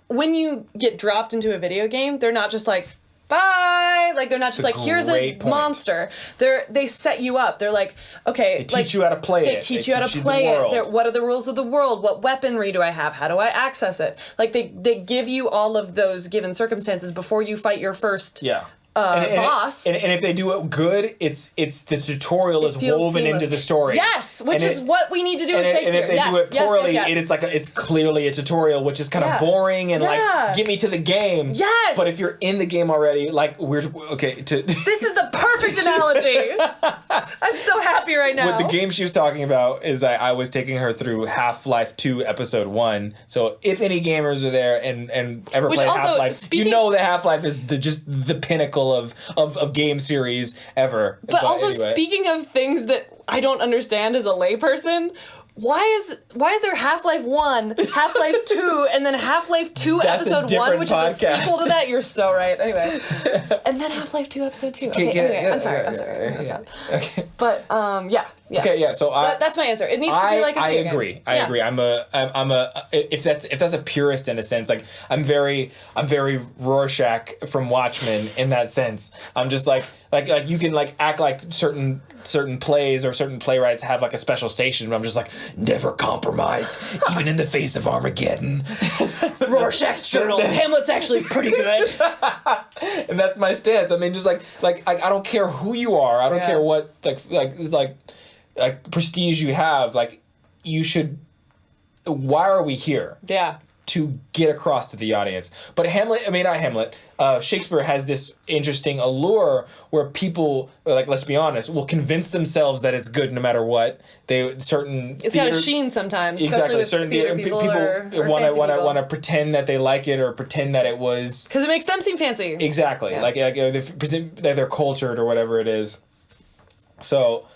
when you get dropped into a video game, they're not just like, bye. Like they're not just like, here's a monster. They set you up. They're like, okay.
They teach you how to play it.
They teach you how to play it. What are the rules of the world? What weaponry do I have? How do I access it? Like they give you all of those given circumstances before you fight your first boss.
And if they do it good, it's the tutorial is woven
seamless
into the story.
Yes, which is what we need to do with Shakespeare.
And if they do it poorly, it's clearly a tutorial, which is kind of boring and like get me to the game.
Yes.
But if you're in the game already, like This
is the perfect analogy. I'm so happy right now.
What the game she was talking about is I was taking her through Half-Life 2 Episode 1. So if any gamers are there and ever play Half-Life, you know that Half-Life is just the pinnacle of game series ever.
But also, anyway. Speaking of things that I don't understand as a layperson, why is there Half-Life 1, Half-Life 2, and then Half-Life 2 Episode 1, which is a sequel to that? You're so right. Anyway. And then Half-Life 2 Episode 2. Okay, anyway, I'm sorry.
Okay.
But, Yeah.
Okay, yeah. So
that's my answer. It needs to be like a
I
video
agree.
game.
I agree. I'm a if that's a purist in a sense. Like I'm very Rorschach from Watchmen in that sense. I'm just like you can like act like certain plays or certain playwrights have like a special station, but I'm just like never compromise, even in the face of Armageddon.
Rorschach's journal. Hamlet's actually pretty good.
And that's my stance. I mean, just like I don't care who you are. I don't care what like prestige you have. Like you should. Why are we here?
Yeah.
To get across to the audience. But Shakespeare has this interesting allure where people, like, let's be honest, will convince themselves that it's good no matter what. It's got
a sheen sometimes.
Exactly.
Certain
theater
people
want to pretend that they like it or pretend that it was...
Because it makes them seem fancy.
Exactly. Yeah. Like they present that they're cultured or whatever it is. So...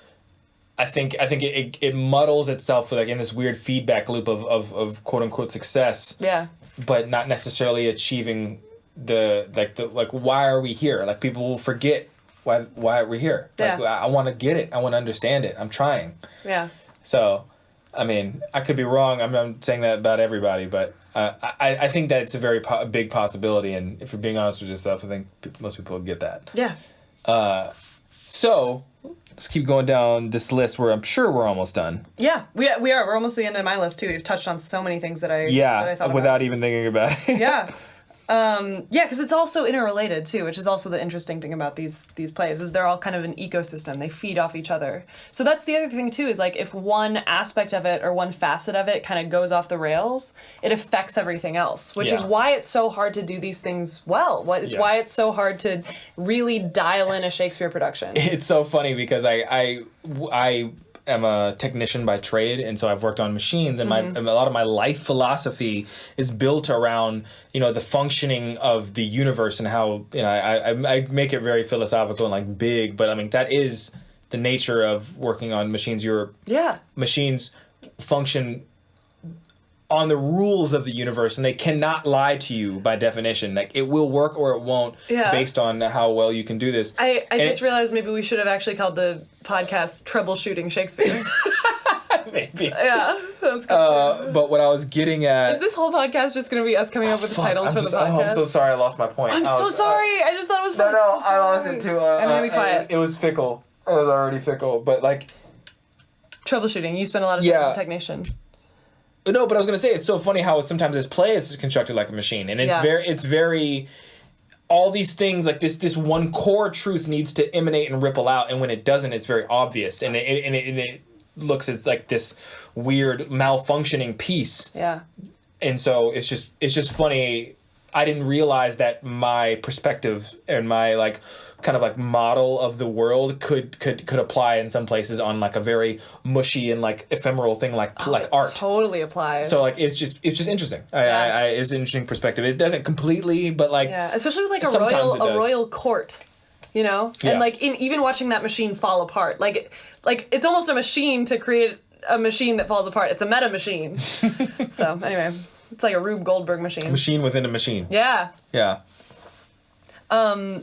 I think it muddles itself like in this weird feedback loop of quote unquote success.
Yeah.
But not necessarily achieving the why are we here? Like people will forget why we're here.
Yeah.
Like I want to get it. I want to understand it. I'm trying.
Yeah.
So, I mean, I could be wrong. I'm not saying that about everybody, but I think that it's a very big possibility. And if you're being honest with yourself, I think most people will get that.
Yeah.
So. Let's keep going down this list where I'm sure we're almost done.
Yeah, we are. We're almost at the end of my list, too. We've touched on so many things that I thought about.
Without even thinking about it.
Yeah. Because it's also interrelated, too, which is also the interesting thing about these plays, is they're all kind of an ecosystem. They feed off each other. So that's the other thing, too, is like if one aspect of it or one facet of it kind of goes off the rails, it affects everything else, which is why it's so hard to do these things well. It's why it's so hard to really dial in a Shakespeare production.
It's so funny because I am a technician by trade, and so I've worked on machines, and a lot of my life philosophy is built around the functioning of the universe and how I make it very philosophical and like big, but I mean that is the nature of working on machines. Machines function on the rules of the universe, and they cannot lie to you by definition. Like it will work or it won't based on how well you can do this.
I just realized maybe we should have actually called the podcast Troubleshooting Shakespeare.
Maybe.
Yeah, that's good.
But what I was getting at...
Is this whole podcast just going to be us coming up with the titles for the podcast?
I'm so sorry I lost my point.
I'm so sorry. I just thought it was fun.
No, I lost it too.
I'm going to be quiet.
It was fickle. It was already fickle, but like...
Troubleshooting. You spend a lot of time as a technician.
No, but I was going to say, it's so funny how sometimes this play is constructed like a machine. And it's very... All these things, like this one core truth needs to emanate and ripple out. And when it doesn't, it's very obvious. And it looks as like this weird malfunctioning piece.
Yeah.
And so it's just funny. I didn't realize that my perspective and my like kind of like model of the world could apply in some places on like a very mushy and like ephemeral thing like art.
Totally applies.
So like it's just interesting. It's an interesting perspective. It doesn't completely, but like
especially with like a royal court, and like even watching that machine fall apart, like it's almost a machine to create a machine that falls apart. It's a meta machine. So anyway. It's like a Rube Goldberg machine.
Machine within a machine.
Yeah.
Yeah.
I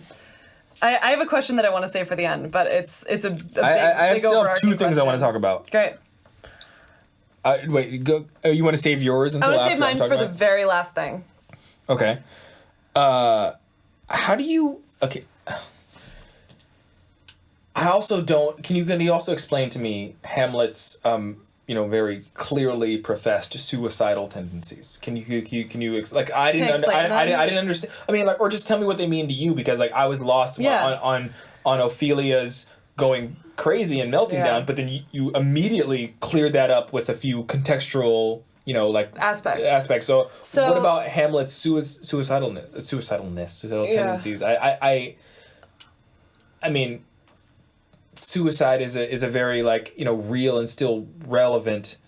have a question that I want to say for the end, but it's a big,
I still have two things
question.
I want to talk about.
Great.
Wait, go. You want to save yours until after?
I want to save mine for the very last thing.
Okay. How do you? Okay. I also don't. Can you also explain to me Hamlet's very clearly professed suicidal tendencies? Can you like I didn't understand. I mean, like, or just tell me what they mean to you, because like I was lost on Ophelia's going crazy and melting down, but then you immediately cleared that up with a few contextual aspects. So what about Hamlet's suicidal tendencies? I mean, suicide is a very like real and still relevant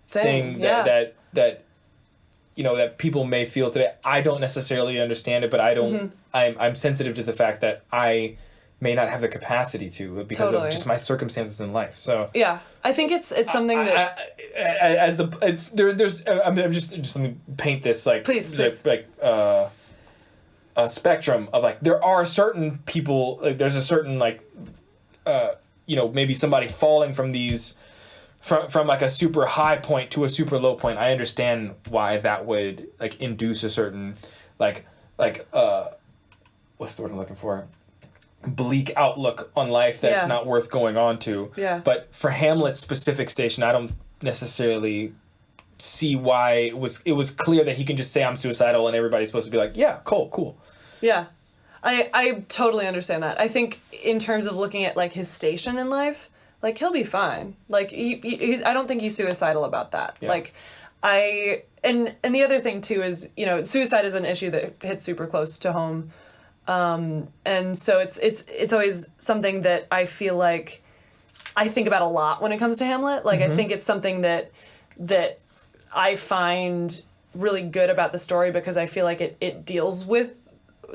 thing that that people may feel today. I don't necessarily understand it, but I don't. I'm sensitive to the fact that I may not have the capacity to because of just my circumstances in life. So
yeah, I think it's something that
I'm just let me paint this like
please.
Like a spectrum of like there are certain people, like there's a certain like maybe somebody falling from these, from like a super high point to a super low point. I understand why that would like induce a certain like what's the word I'm looking for? Bleak outlook on life that's not worth going on to.
Yeah.
But for Hamlet's specific station, I don't necessarily see why it was clear that he can just say I'm suicidal and everybody's supposed to be like, yeah, cool.
Yeah. I totally understand that. I think in terms of looking at like his station in life, like he'll be fine. Like I don't think he's suicidal about that.
Yeah.
Like and the other thing too is, suicide is an issue that hits super close to home. And so it's always something that I feel like I think about a lot when it comes to Hamlet. Like, I think it's something that I find really good about the story because I feel like it deals with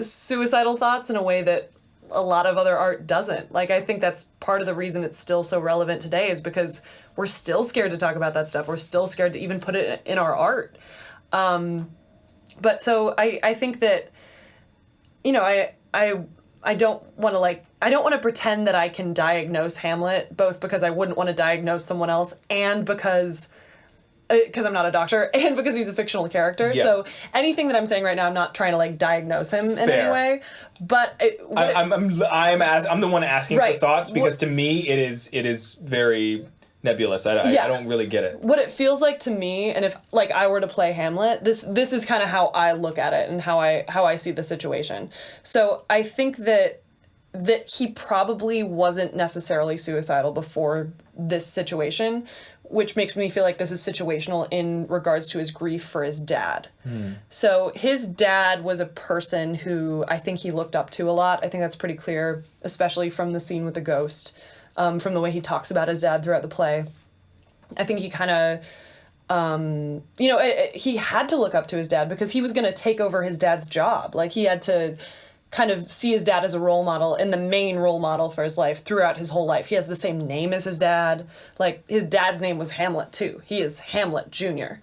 suicidal thoughts in a way that a lot of other art doesn't. Like, I think that's part of the reason it's still so relevant today is because we're still scared to talk about that stuff. We're still scared to even put it in our art. But so I think that, I don't want to pretend that I can diagnose Hamlet, both because I wouldn't want to diagnose someone else and because I'm not a doctor and because he's a fictional character. Yeah. So anything that I'm saying right now, I'm not trying to like diagnose him in any way, but I'm
the one asking for thoughts because to me it is very nebulous. I don't really get it.
What it feels like to me, and if like I were to play Hamlet, this is kind of how I look at it and how I see the situation. So I think that he probably wasn't necessarily suicidal before this situation, which makes me feel like this is situational in regards to his grief for his dad. So his dad was a person who I think he looked up to a lot. I think that's pretty clear, especially from the scene with the ghost. From the way he talks about his dad throughout the play. I think he kind of, he had to look up to his dad because he was going to take over his dad's job. Like, he had to kind of see his dad as a role model and the main role model for his life throughout his whole life. He has the same name as his dad. Like, his dad's name was Hamlet, too. He is Hamlet Jr.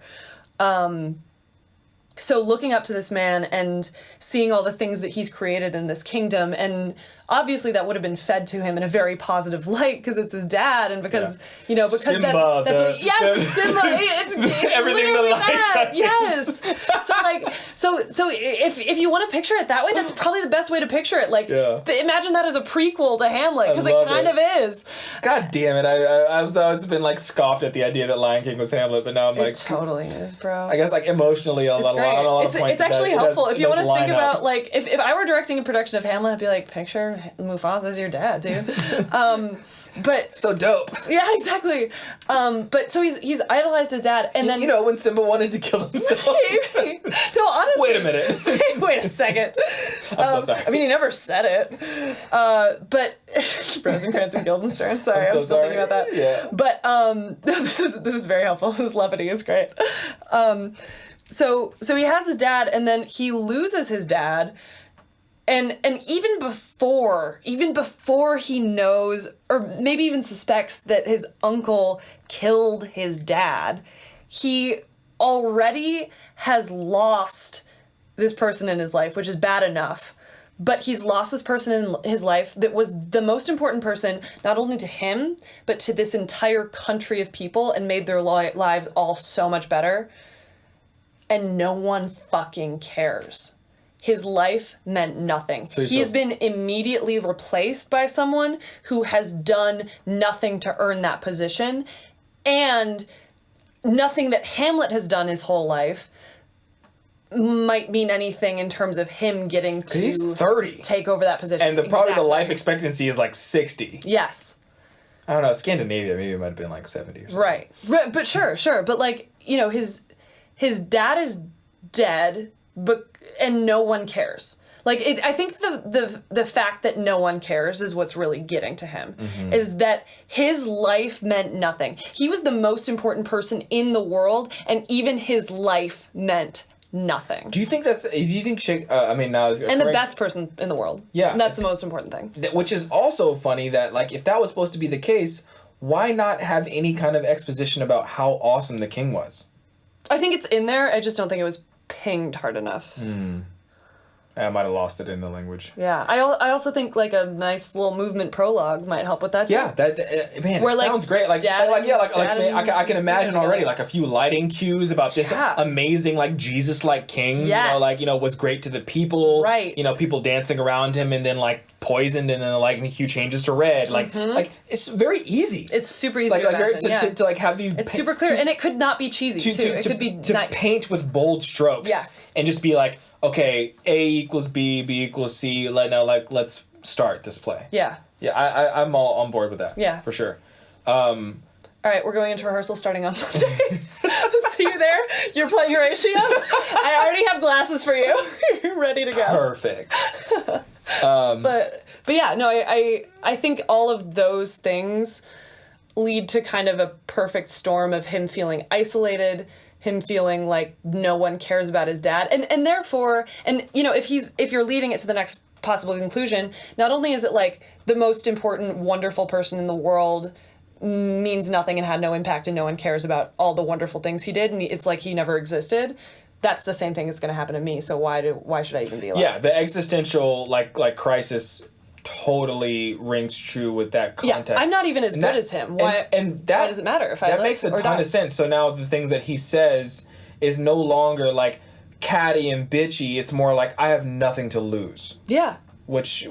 So looking up to this man and seeing all the things that he's created in this kingdom, and obviously that would have been fed to him in a very positive light because it's his dad, and because because
Simba,
that's what, Simba. It's
everything the light touches.
Yes. So if you want to picture it that way, that's probably the best way to picture it. Like, imagine that as a prequel to Hamlet because it kind of is.
God damn it! I've always been like scoffed at the idea that Lion King was Hamlet, but now I'm like,
it totally is, bro.
I guess like emotionally on a lot of points.
It's actually helpful if you want to think about like if I were directing a production of Hamlet, I'd be like, picture Mufasa as your dad, dude. But
so dope.
Yeah, exactly. But so he's idolized his dad, and then
when Simba wanted to kill himself.
No, honestly.
Wait a minute.
Wait a second.
I'm so sorry.
I mean, he never said it. But Rosencrantz and Guildenstern. Sorry, I'm still thinking about that.
Yeah.
But this is very helpful. This levity is great. So he has his dad, and then he loses his dad. And even before he knows, or maybe even suspects that his uncle killed his dad, he already has lost this person in his life, which is bad enough. But he's lost this person in his life that was the most important person, not only to him, but to this entire country of people, and made their lives all so much better. And no one fucking cares. His life meant nothing. So he has been immediately replaced by someone who has done nothing to earn that position, and nothing that Hamlet has done his whole life might mean anything in terms of him getting to
he's 30.
Take over that position.
And probably the life expectancy is like 60.
Yes.
I don't know, Scandinavia, maybe it might have been like 70 or something.
Right. But sure. But like, his dad is dead, and no one cares. Like, I think the fact that no one cares is what's really getting to him, is that his life meant nothing. He was the most important person in the world, and even his life meant nothing.
Do you think now
and the best person in the world.
Yeah.
That's the most important thing.
Which is also funny that, like, if that was supposed to be the case, why not have any kind of exposition about how awesome the king was?
I think it's in there. I just don't think it was pinged hard enough.
I might have lost it in the language.
Yeah, I also think like a nice little movement prologue might help with that too.
Yeah, that man,
Where,
it
like,
sounds great. Like
dad
I can imagine already
together.
like a few lighting cues about this amazing like Jesus-like king.
Yes.
You know, like, you know, was great to the people.
Right.
You know, people dancing around him and then like poisoned and then the lighting hue changes to red. Like it's very easy.
It's super easy to imagine.
To like have these.
It's super clear, and it could not be cheesy too. It could be nice.
To paint with bold strokes.
Yes.
And just be like, okay, A equals B, B equals C. Let's start this play.
Yeah.
Yeah, I'm all on board with that.
Yeah.
For sure.
All right, we're going into rehearsal starting on Monday. See you there. You're playing Horatio. I already have glasses for you. You're ready to go.
Perfect.
But yeah, no, I think all of those things lead to kind of a perfect storm of him feeling isolated, him feeling like no one cares about his dad, and therefore, and you know, if you're leading it to the next possible conclusion, not only is it like the most important, wonderful person in the world means nothing and had no impact and no one cares about all the wonderful things he did and it's like he never existed. That's the same thing that's going to happen to me. So why should I even be alive?
Yeah, the existential like crisis totally rings true with that context.
Yeah, I'm not even as good as him. Why does it matter if I live or die?
That makes a ton of sense. So now the things that he says is no longer like catty and bitchy. It's more like I have nothing to lose.
Yeah.
Which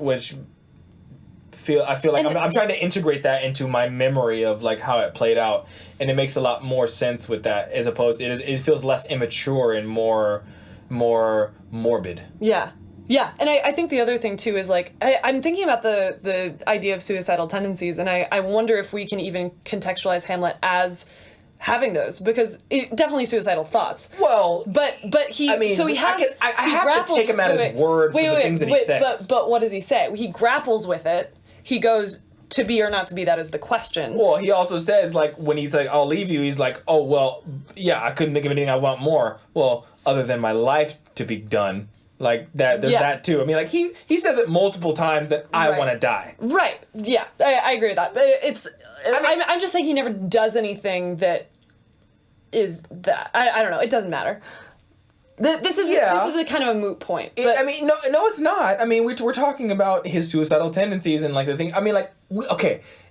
I feel like I'm trying to integrate that into my memory of like how it played out, and it makes a lot more sense with that as opposed to it feels less immature and more morbid.
Yeah. Yeah, and I think the other thing too is like I'm thinking about the idea of suicidal tendencies, and I wonder if we can even contextualize Hamlet as having those, because definitely suicidal thoughts.
Well,
but he, I mean, so he has.
I have to take him at his word for the things that he says.
But what does he say? He grapples with it. He goes, to be or not to be, that is the question.
Well, he also says, like, when he's like, I'll leave you, he's like, oh, well, yeah, I couldn't think of anything I want more. Well, other than my life to be done. Like, that, there's that, too. I mean, like, he says it multiple times that I want to die.
Right. Yeah, I agree with that. But I'm just saying he never does anything that is that. I don't know. It doesn't matter. This is a kind of a moot point. But
I mean, no, it's not. I mean, we're talking about his suicidal tendencies and like the thing. I mean, like,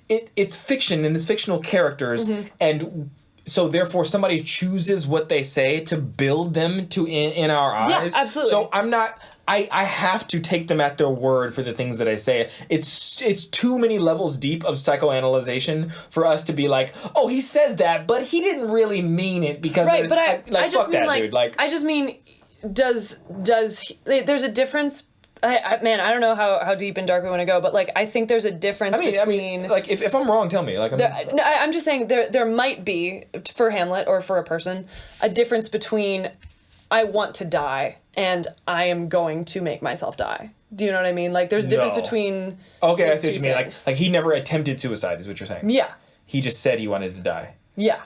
it's fiction and it's fictional characters, and so therefore somebody chooses what they say to build them to in our eyes.
Yeah, absolutely.
So I'm not. I have to take them at their word for the things that I say. It's too many levels deep of psychoanalyzation for us to be like, oh, he says that, but he didn't really mean it because
right. But I just
fuck
mean
that,
like
dude. Like
I just mean does there's a difference. Man, I don't know how deep and dark we want to go, but like I think there's a difference between.
Like if I'm wrong, tell me. Like
I'm just saying there might be for Hamlet or for a person a difference between I want to die and I am going to make myself die. Do you know what I mean? Like there's a difference between.
Okay, I see what you mean. Like he never attempted suicide, is what you're saying.
Yeah.
He just said he wanted to die.
Yeah.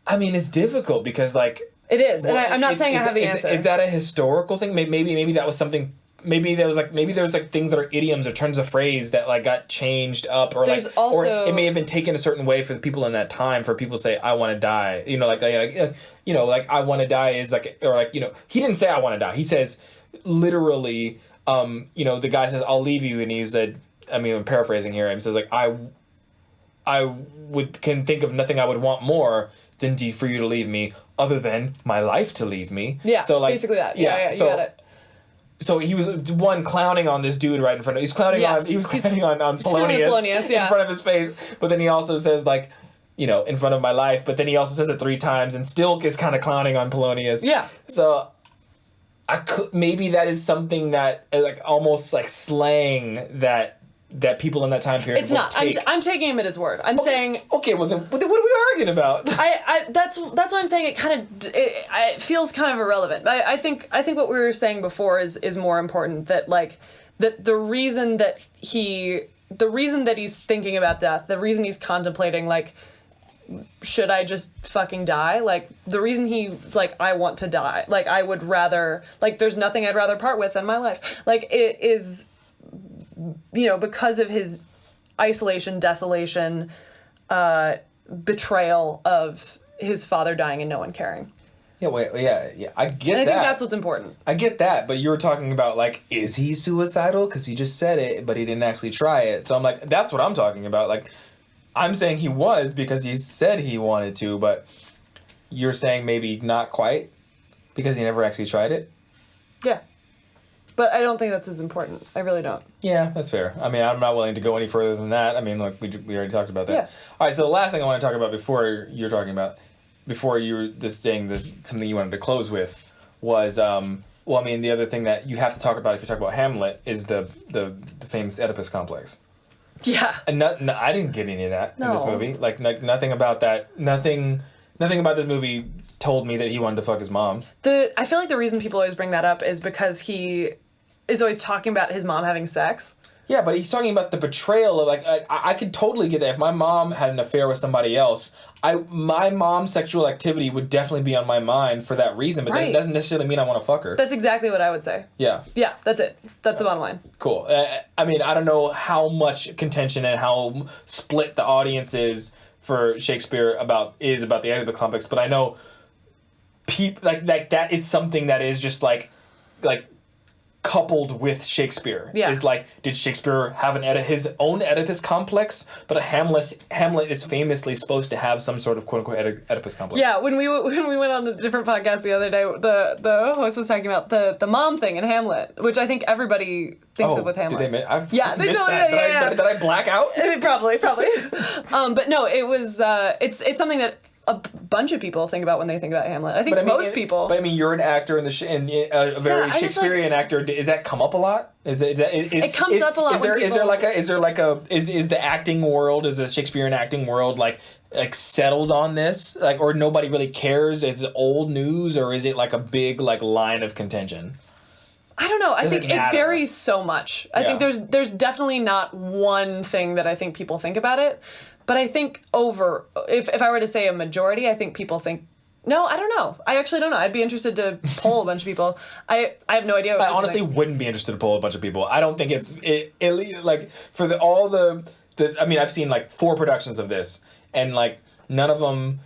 I mean, it's difficult because like.
It is, and I'm not saying I have the answer.
Is that a historical thing? Maybe that was something. Maybe there was like things that are idioms or turns of phrase that like got changed up, or
there's
like
also,
or it may have been taken a certain way for the people in that time. For people to say I want to die, you know, like I want to die is like, or like, you know, he didn't say I want to die. He says literally, you know, the guy says I'll leave you, and he said, I mean, I'm paraphrasing here. He says like I can think of nothing I would want more than for you to leave me, other than my life to leave me.
Yeah.
So like
basically that. Yeah.
So,
you got it.
So he was clowning on this dude right in front of. He was clowning on Polonius in front of his face. But then he also says like, you know, in front of my life. But then he also says it 3 times, and still is kind of clowning on Polonius.
Yeah.
So maybe that is something that like almost like slang that people in that time period.
It's not. I'm taking him at his word. I'm saying.
Okay. Well then, what are we arguing about?
That's why I'm saying it feels kind of irrelevant. I think what we were saying before is more important. That like the reason that he's thinking about death, the reason he's contemplating like, should I just fucking die? Like the reason he's like, I want to die. Like I would rather, like there's nothing I'd rather part with than my life. Like it is. You know, because of his isolation, desolation, betrayal of his father dying and no one caring.
Yeah, I get that.
And I think that's what's important.
I get that, but you were talking about, like, is he suicidal? Because he just said it, but he didn't actually try it. So I'm like, that's what I'm talking about. Like, I'm saying he was because he said he wanted to, but you're saying maybe not quite because he never actually tried it?
Yeah. But I don't think that's as important. I really don't.
Yeah, that's fair. I mean, I'm not willing to go any further than that. I mean, like, we already talked about that.
Yeah.
All right, so the last thing I want to talk about before you were just saying something you wanted to close with was, well, I mean, the other thing that you have to talk about if you talk about Hamlet is the famous Oedipus complex.
Yeah.
And I didn't get any of that in this movie. Like nothing about that. Nothing about this movie told me that he wanted to fuck his mom.
I feel like the reason people always bring that up is because he is always talking about his mom having sex.
Yeah, but he's talking about the betrayal of, like, I could totally get that. If my mom had an affair with somebody else, my mom's sexual activity would definitely be on my mind for that reason, but that doesn't necessarily mean I want to fuck her.
That's exactly what I would say.
Yeah.
Yeah, that's it. That's the bottom line.
Cool. I mean, I don't know how much contention and how split the audience is for Shakespeare about the Oedipus complex, but I know people like that is something that is just like coupled with Shakespeare.
Yeah.
Is like, did Shakespeare have his own Oedipus complex? But Hamlet is famously supposed to have some sort of quote unquote Oedipus complex.
Yeah, when we went on a different podcast the other day, the host was talking about the mom thing in Hamlet, which I think everybody thinks of with Hamlet.
Did they? I've
they
missed
totally
that.
did.
Did I black out?
Probably. But no, it was. It's something that a bunch of people think about when they think about Hamlet. I think most people.
But I mean, you're an actor and a very Shakespearean actor. Does that come up a lot?
It comes up a lot.
Is the acting world, is the Shakespearean acting world like settled on this, like, or nobody really cares? Is it old news, or is it like a big like line of contention?
I don't know. I think it varies so much. I think there's definitely not one thing that I think people think about it. But I think if I were to say a majority, I think people think, no, I don't know. I actually don't know. I'd be interested to poll a bunch of people. I have no idea.
I honestly wouldn't be interested to poll a bunch of people. I don't think like for I mean, I've seen like 4 productions of this, and like none of them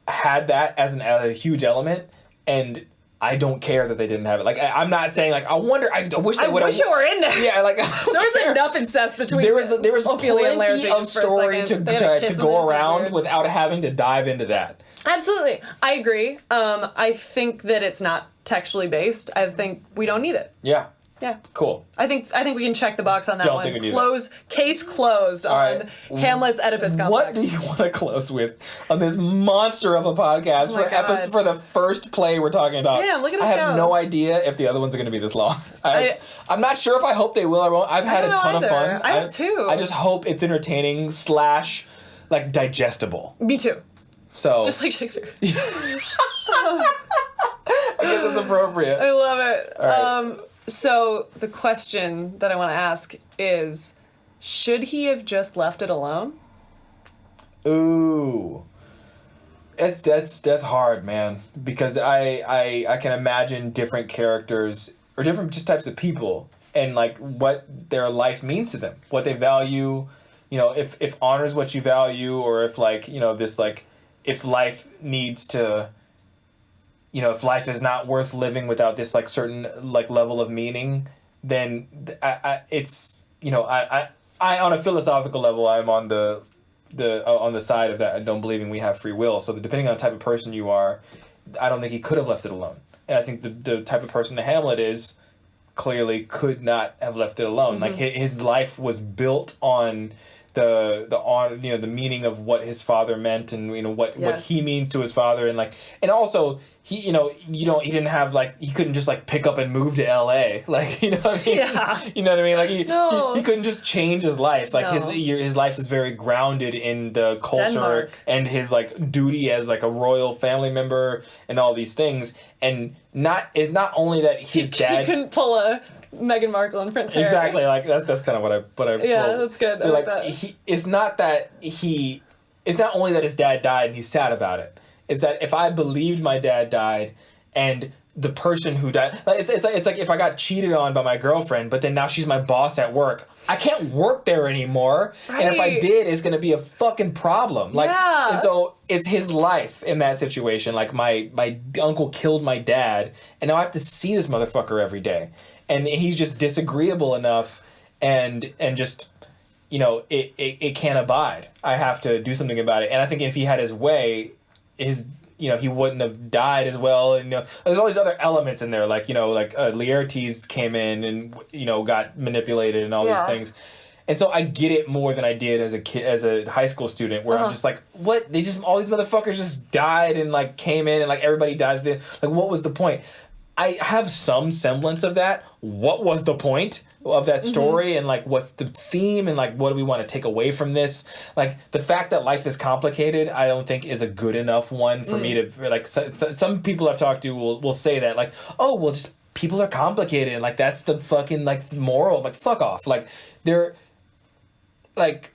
had that as a huge element, and I don't care that they didn't have it. Like, I'm not saying, like, I wish they would have.
I wish it were in there.
Yeah, like,
there was enough incest between
there was
Ophelia and
plenty of story to go around without having to dive into that.
Absolutely. I agree. I think that it's not textually based. I think we don't need it.
Yeah.
Yeah.
Cool.
I think we can check the box on that one.
Think we need
Case closed on Hamlet's Oedipus complex.
What do you want to close with on this monster of a podcast for the first play we're talking about?
Damn, look at us
I have no idea if the other ones are going to be this long. I'm not sure if I hope they will or won't. I've had a ton of fun.
I have too.
I just hope it's entertaining / like digestible.
Me too.
So
just like Shakespeare.
I guess it's appropriate.
I love it.
All right.
So the question that I want to ask is, should he have just left it alone?
Ooh. That's hard, man. Because I can imagine different characters or different just types of people and like what their life means to them, what they value, if honor's what you value, or if like, this like if life needs to, if life is not worth living without this like certain like level of meaning, then it's I on a philosophical level I'm on the side of that. I don't believe we have free will. So depending on the type of person you are, I don't think he could have left it alone. And I think the type of person that Hamlet is clearly could not have left it alone. Mm-hmm. Like his life was built on the meaning of what his father meant, and what he means to his father, and also he he didn't have like he couldn't just like pick up and move to LA, like what I mean?
Yeah.
You know what I mean, like he couldn't just change his life, like his life is very grounded in the culture
Denmark.
And his like duty as like a royal family member and all these things, and not only that his dad
he couldn't pull a Meghan Markle and Prince Harry.
Exactly, like that's kind of what I
yeah,
pulled.
that's good.
So
I like
that.
It's
not only that his dad died and he's sad about it. It's that if I believed my dad died and the person who died. Like, it's like if I got cheated on by my girlfriend, but then now she's my boss at work. I can't work there anymore. Right. And if I did, it's gonna be a fucking problem. Like, and so it's his life in that situation. Like my uncle killed my dad, and now I have to see this motherfucker every day, and he's just disagreeable enough, and just, you know, it can't abide. I have to do something about it. And I think if he had his way, you know, he wouldn't have died as well. And, you know, there's all these other elements in there, like, you know, like Laertes came in and, you know, got manipulated and all these things. And so I get it more than I did as a kid, as a high school student, where I'm just like, what? All these motherfuckers just died and, like, came in and, like, everybody dies. Like, what was the point? I have some semblance of that. What was the point of that story? And, like, what's the theme? And, like, what do we want to take away from this? Like, the fact that life is complicated, I don't think is a good enough one for me to, like, some people I've talked to will say that, like, oh, well, just people are complicated. And, like, that's the fucking, like, moral. Like, fuck off. Like, they're, like,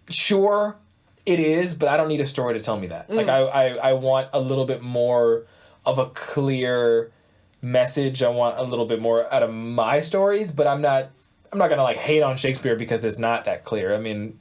sure, it is, but I don't need a story to tell me that. Like, I want a little bit more of a clear message. I want a little bit more out of my stories, but I'm not gonna, like, hate on Shakespeare because it's not that clear. I mean,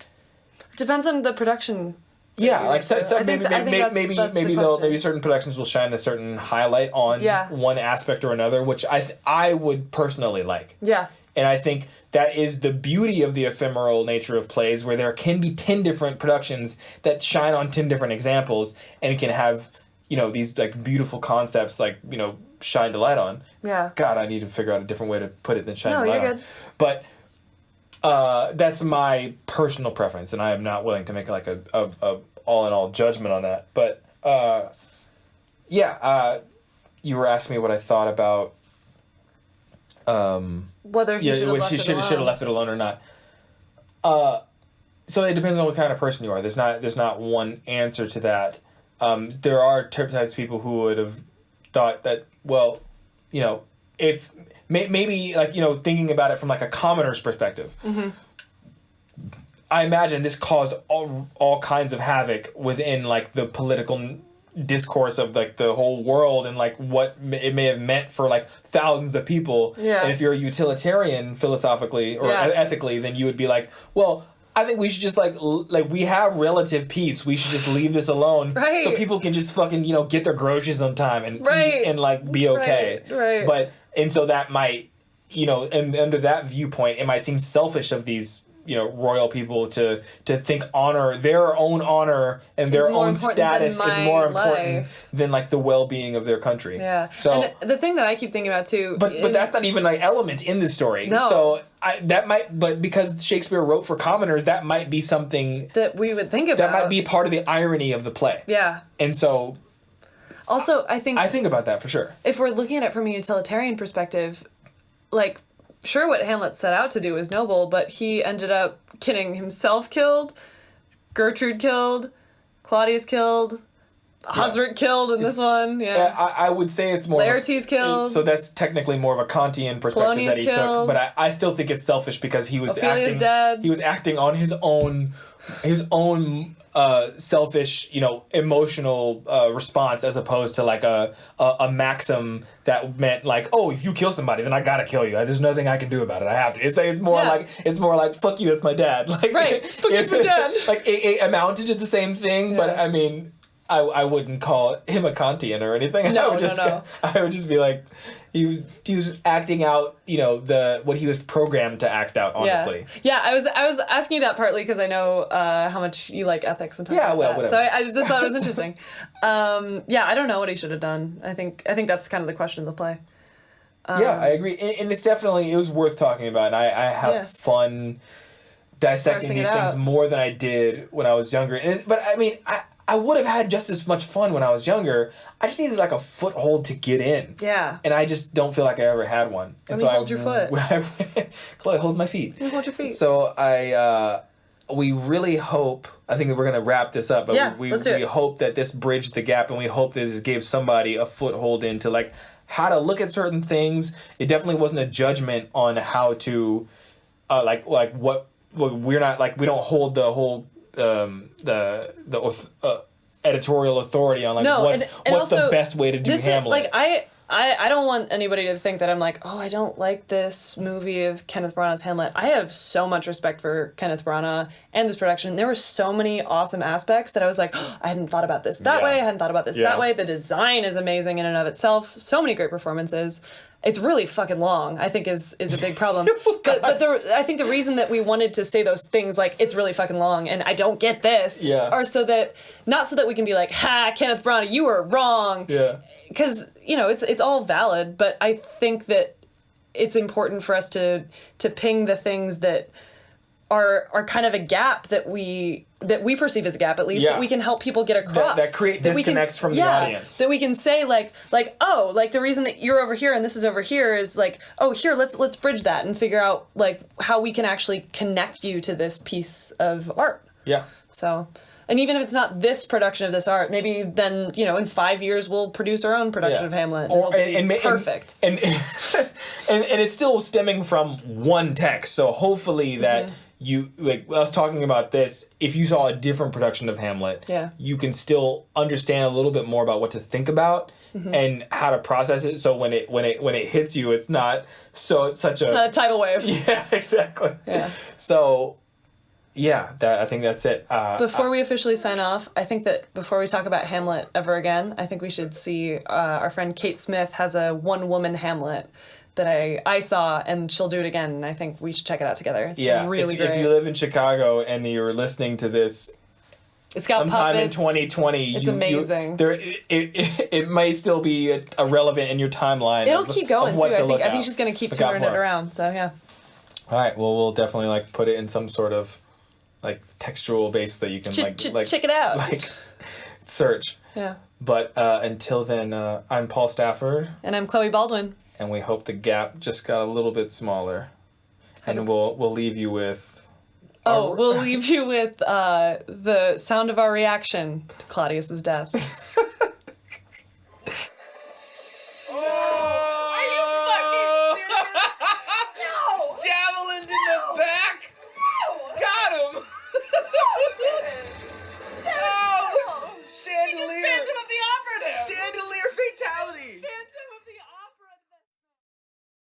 it depends on the production.
Yeah, like maybe certain productions will shine a certain highlight on one aspect or another, which I would personally like. Yeah. And I think that is the beauty of the ephemeral nature of plays, where there can be 10 different productions that shine on 10 different examples, and it can have, you know, these, like, beautiful concepts, like, you know, shine the light on. Yeah. God, I need to figure out a different way to put it than shine the light on. But that's my personal preference, and I am not willing to make, like, a all-in-all judgment on that. But, you were asking me what I thought about
whether he should
have left it alone or not. So it depends on what kind of person you are. There's not one answer to that. There are types of people who would have thought that, well, you know, if maybe, like, you know, thinking about it from, like, a commoner's perspective, I imagine this caused all kinds of havoc within, like, the political discourse of, like, the whole world, and, like, what it may have meant for, like, thousands of people. Yeah. And if you're a utilitarian philosophically or ethically, then you would be like, well, I think we should just, like we have relative peace. We should just leave this alone, so people can just fucking, you know, get their groceries on time and eat and, like, be okay. Right. But, and so that might, you know, and under that viewpoint, it might seem selfish of these, you know, royal people to think their own honor and their own status is more important than, like, the well-being of their country. Yeah. So,
and the thing that I keep thinking about too,
but that's not even, like, element in the story. No. So but because Shakespeare wrote for commoners, that might be something
that we would think about.
That might be part of the irony of the play. Yeah. And so,
also, I think
about that for sure.
If we're looking at it from a utilitarian perspective, like, sure, what Hamlet set out to do was noble, but he ended up getting himself killed, Gertrude killed, Claudius killed, Osric killed in this one. Yeah,
I would say it's more
Laertes killed.
So that's technically more of a Kantian perspective
Polonius
that he
killed.
took. But I still think it's selfish because he was
Ophelia's dead.
He was acting on his own selfish, you know, emotional response, as opposed to, like, a maxim that meant, like, oh, if you kill somebody, then I gotta kill you. There's nothing I can do about it. I have to. It's more like fuck you, that's my dad. Like,
right, fuck you, that's my dad.
Like, it amounted to the same thing, but I mean, I wouldn't call him a Kantian or anything.
No,
I would just be like, he was acting out, you know, what he was programmed to act out, honestly.
Yeah, I was asking you that partly because I know how much you like ethics and talk about that. Whatever. So I just thought it was interesting. I don't know what he should have done. I think that's kind of the question of the play.
I agree. And it's definitely, it was worth talking about. And I have fun dissecting these things more than I did when I was younger. But I mean, I would have had just as much fun when I was younger. I just needed, like, a foothold to get in. Yeah. And I just don't feel like I ever had one. And so
hold your foot.
Chloe, hold my feet.
You hold your feet.
So we really hope, I think that we're going to wrap this up, but we hope that this bridged the gap, and we hope that this gave somebody a foothold into, like, how to look at certain things. It definitely wasn't a judgment on how to, we're not, like, we don't hold the whole editorial authority on, like, what's the best way to do Hamlet.
Like, I don't want anybody to think that I'm like, oh, I don't like this movie of Kenneth Branagh's Hamlet. I have so much respect for Kenneth Branagh and this production. There were so many awesome aspects that I was like, oh, I hadn't thought about this that way. I hadn't thought about this that way. The design is amazing in and of itself. So many great performances. It's really fucking long, I think is a big problem. but I think the reason that we wanted to say those things like, it's really fucking long and I don't get this, are so that, not so that we can be like, ha, Kenneth Branagh, you were wrong. Yeah. Because, you know, it's all valid, but I think that it's important for us to ping the things that are kind of a gap that we perceive as a gap, at least, that we can help people get across.
That create disconnects from the audience.
That we can say like, oh, like the reason that you're over here and this is over here is like, oh, here, let's bridge that and figure out like how we can actually connect you to this piece of art. Yeah. So, and even if it's not this production of this art, maybe then, you know, in 5 years we'll produce our own production of Hamlet. And perfect. And
it's still stemming from one text. So hopefully that you, like, I was talking about this, if you saw a different production of Hamlet, you can still understand a little bit more about what to think about and how to process it. So when it hits you, it's not it's not
a tidal wave.
Yeah, exactly. Yeah. So yeah, I think that's it.
Before we officially sign off, I think that before we talk about Hamlet ever again, I think we should see our friend Kate Smith has a one-woman Hamlet that I saw, and she'll do it again, and I think we should check it out together. It's really great.
If you live in Chicago and you're listening to this,
it's got
sometime
puppets.
in 2020,
it's amazing.
It may still be irrelevant in your timeline.
It'll keep going too. I think she's gonna keep turning it around. So yeah.
All right. Well, we'll definitely like put it in some sort of like textual base that you can
check it out.
Like search. Yeah. But until then, I'm Paul Stafford.
And I'm Chloe Baldwin.
And we hope the gap just got a little bit smaller. And we'll leave you with...
we'll leave you with the sound of our reaction to Claudius's death.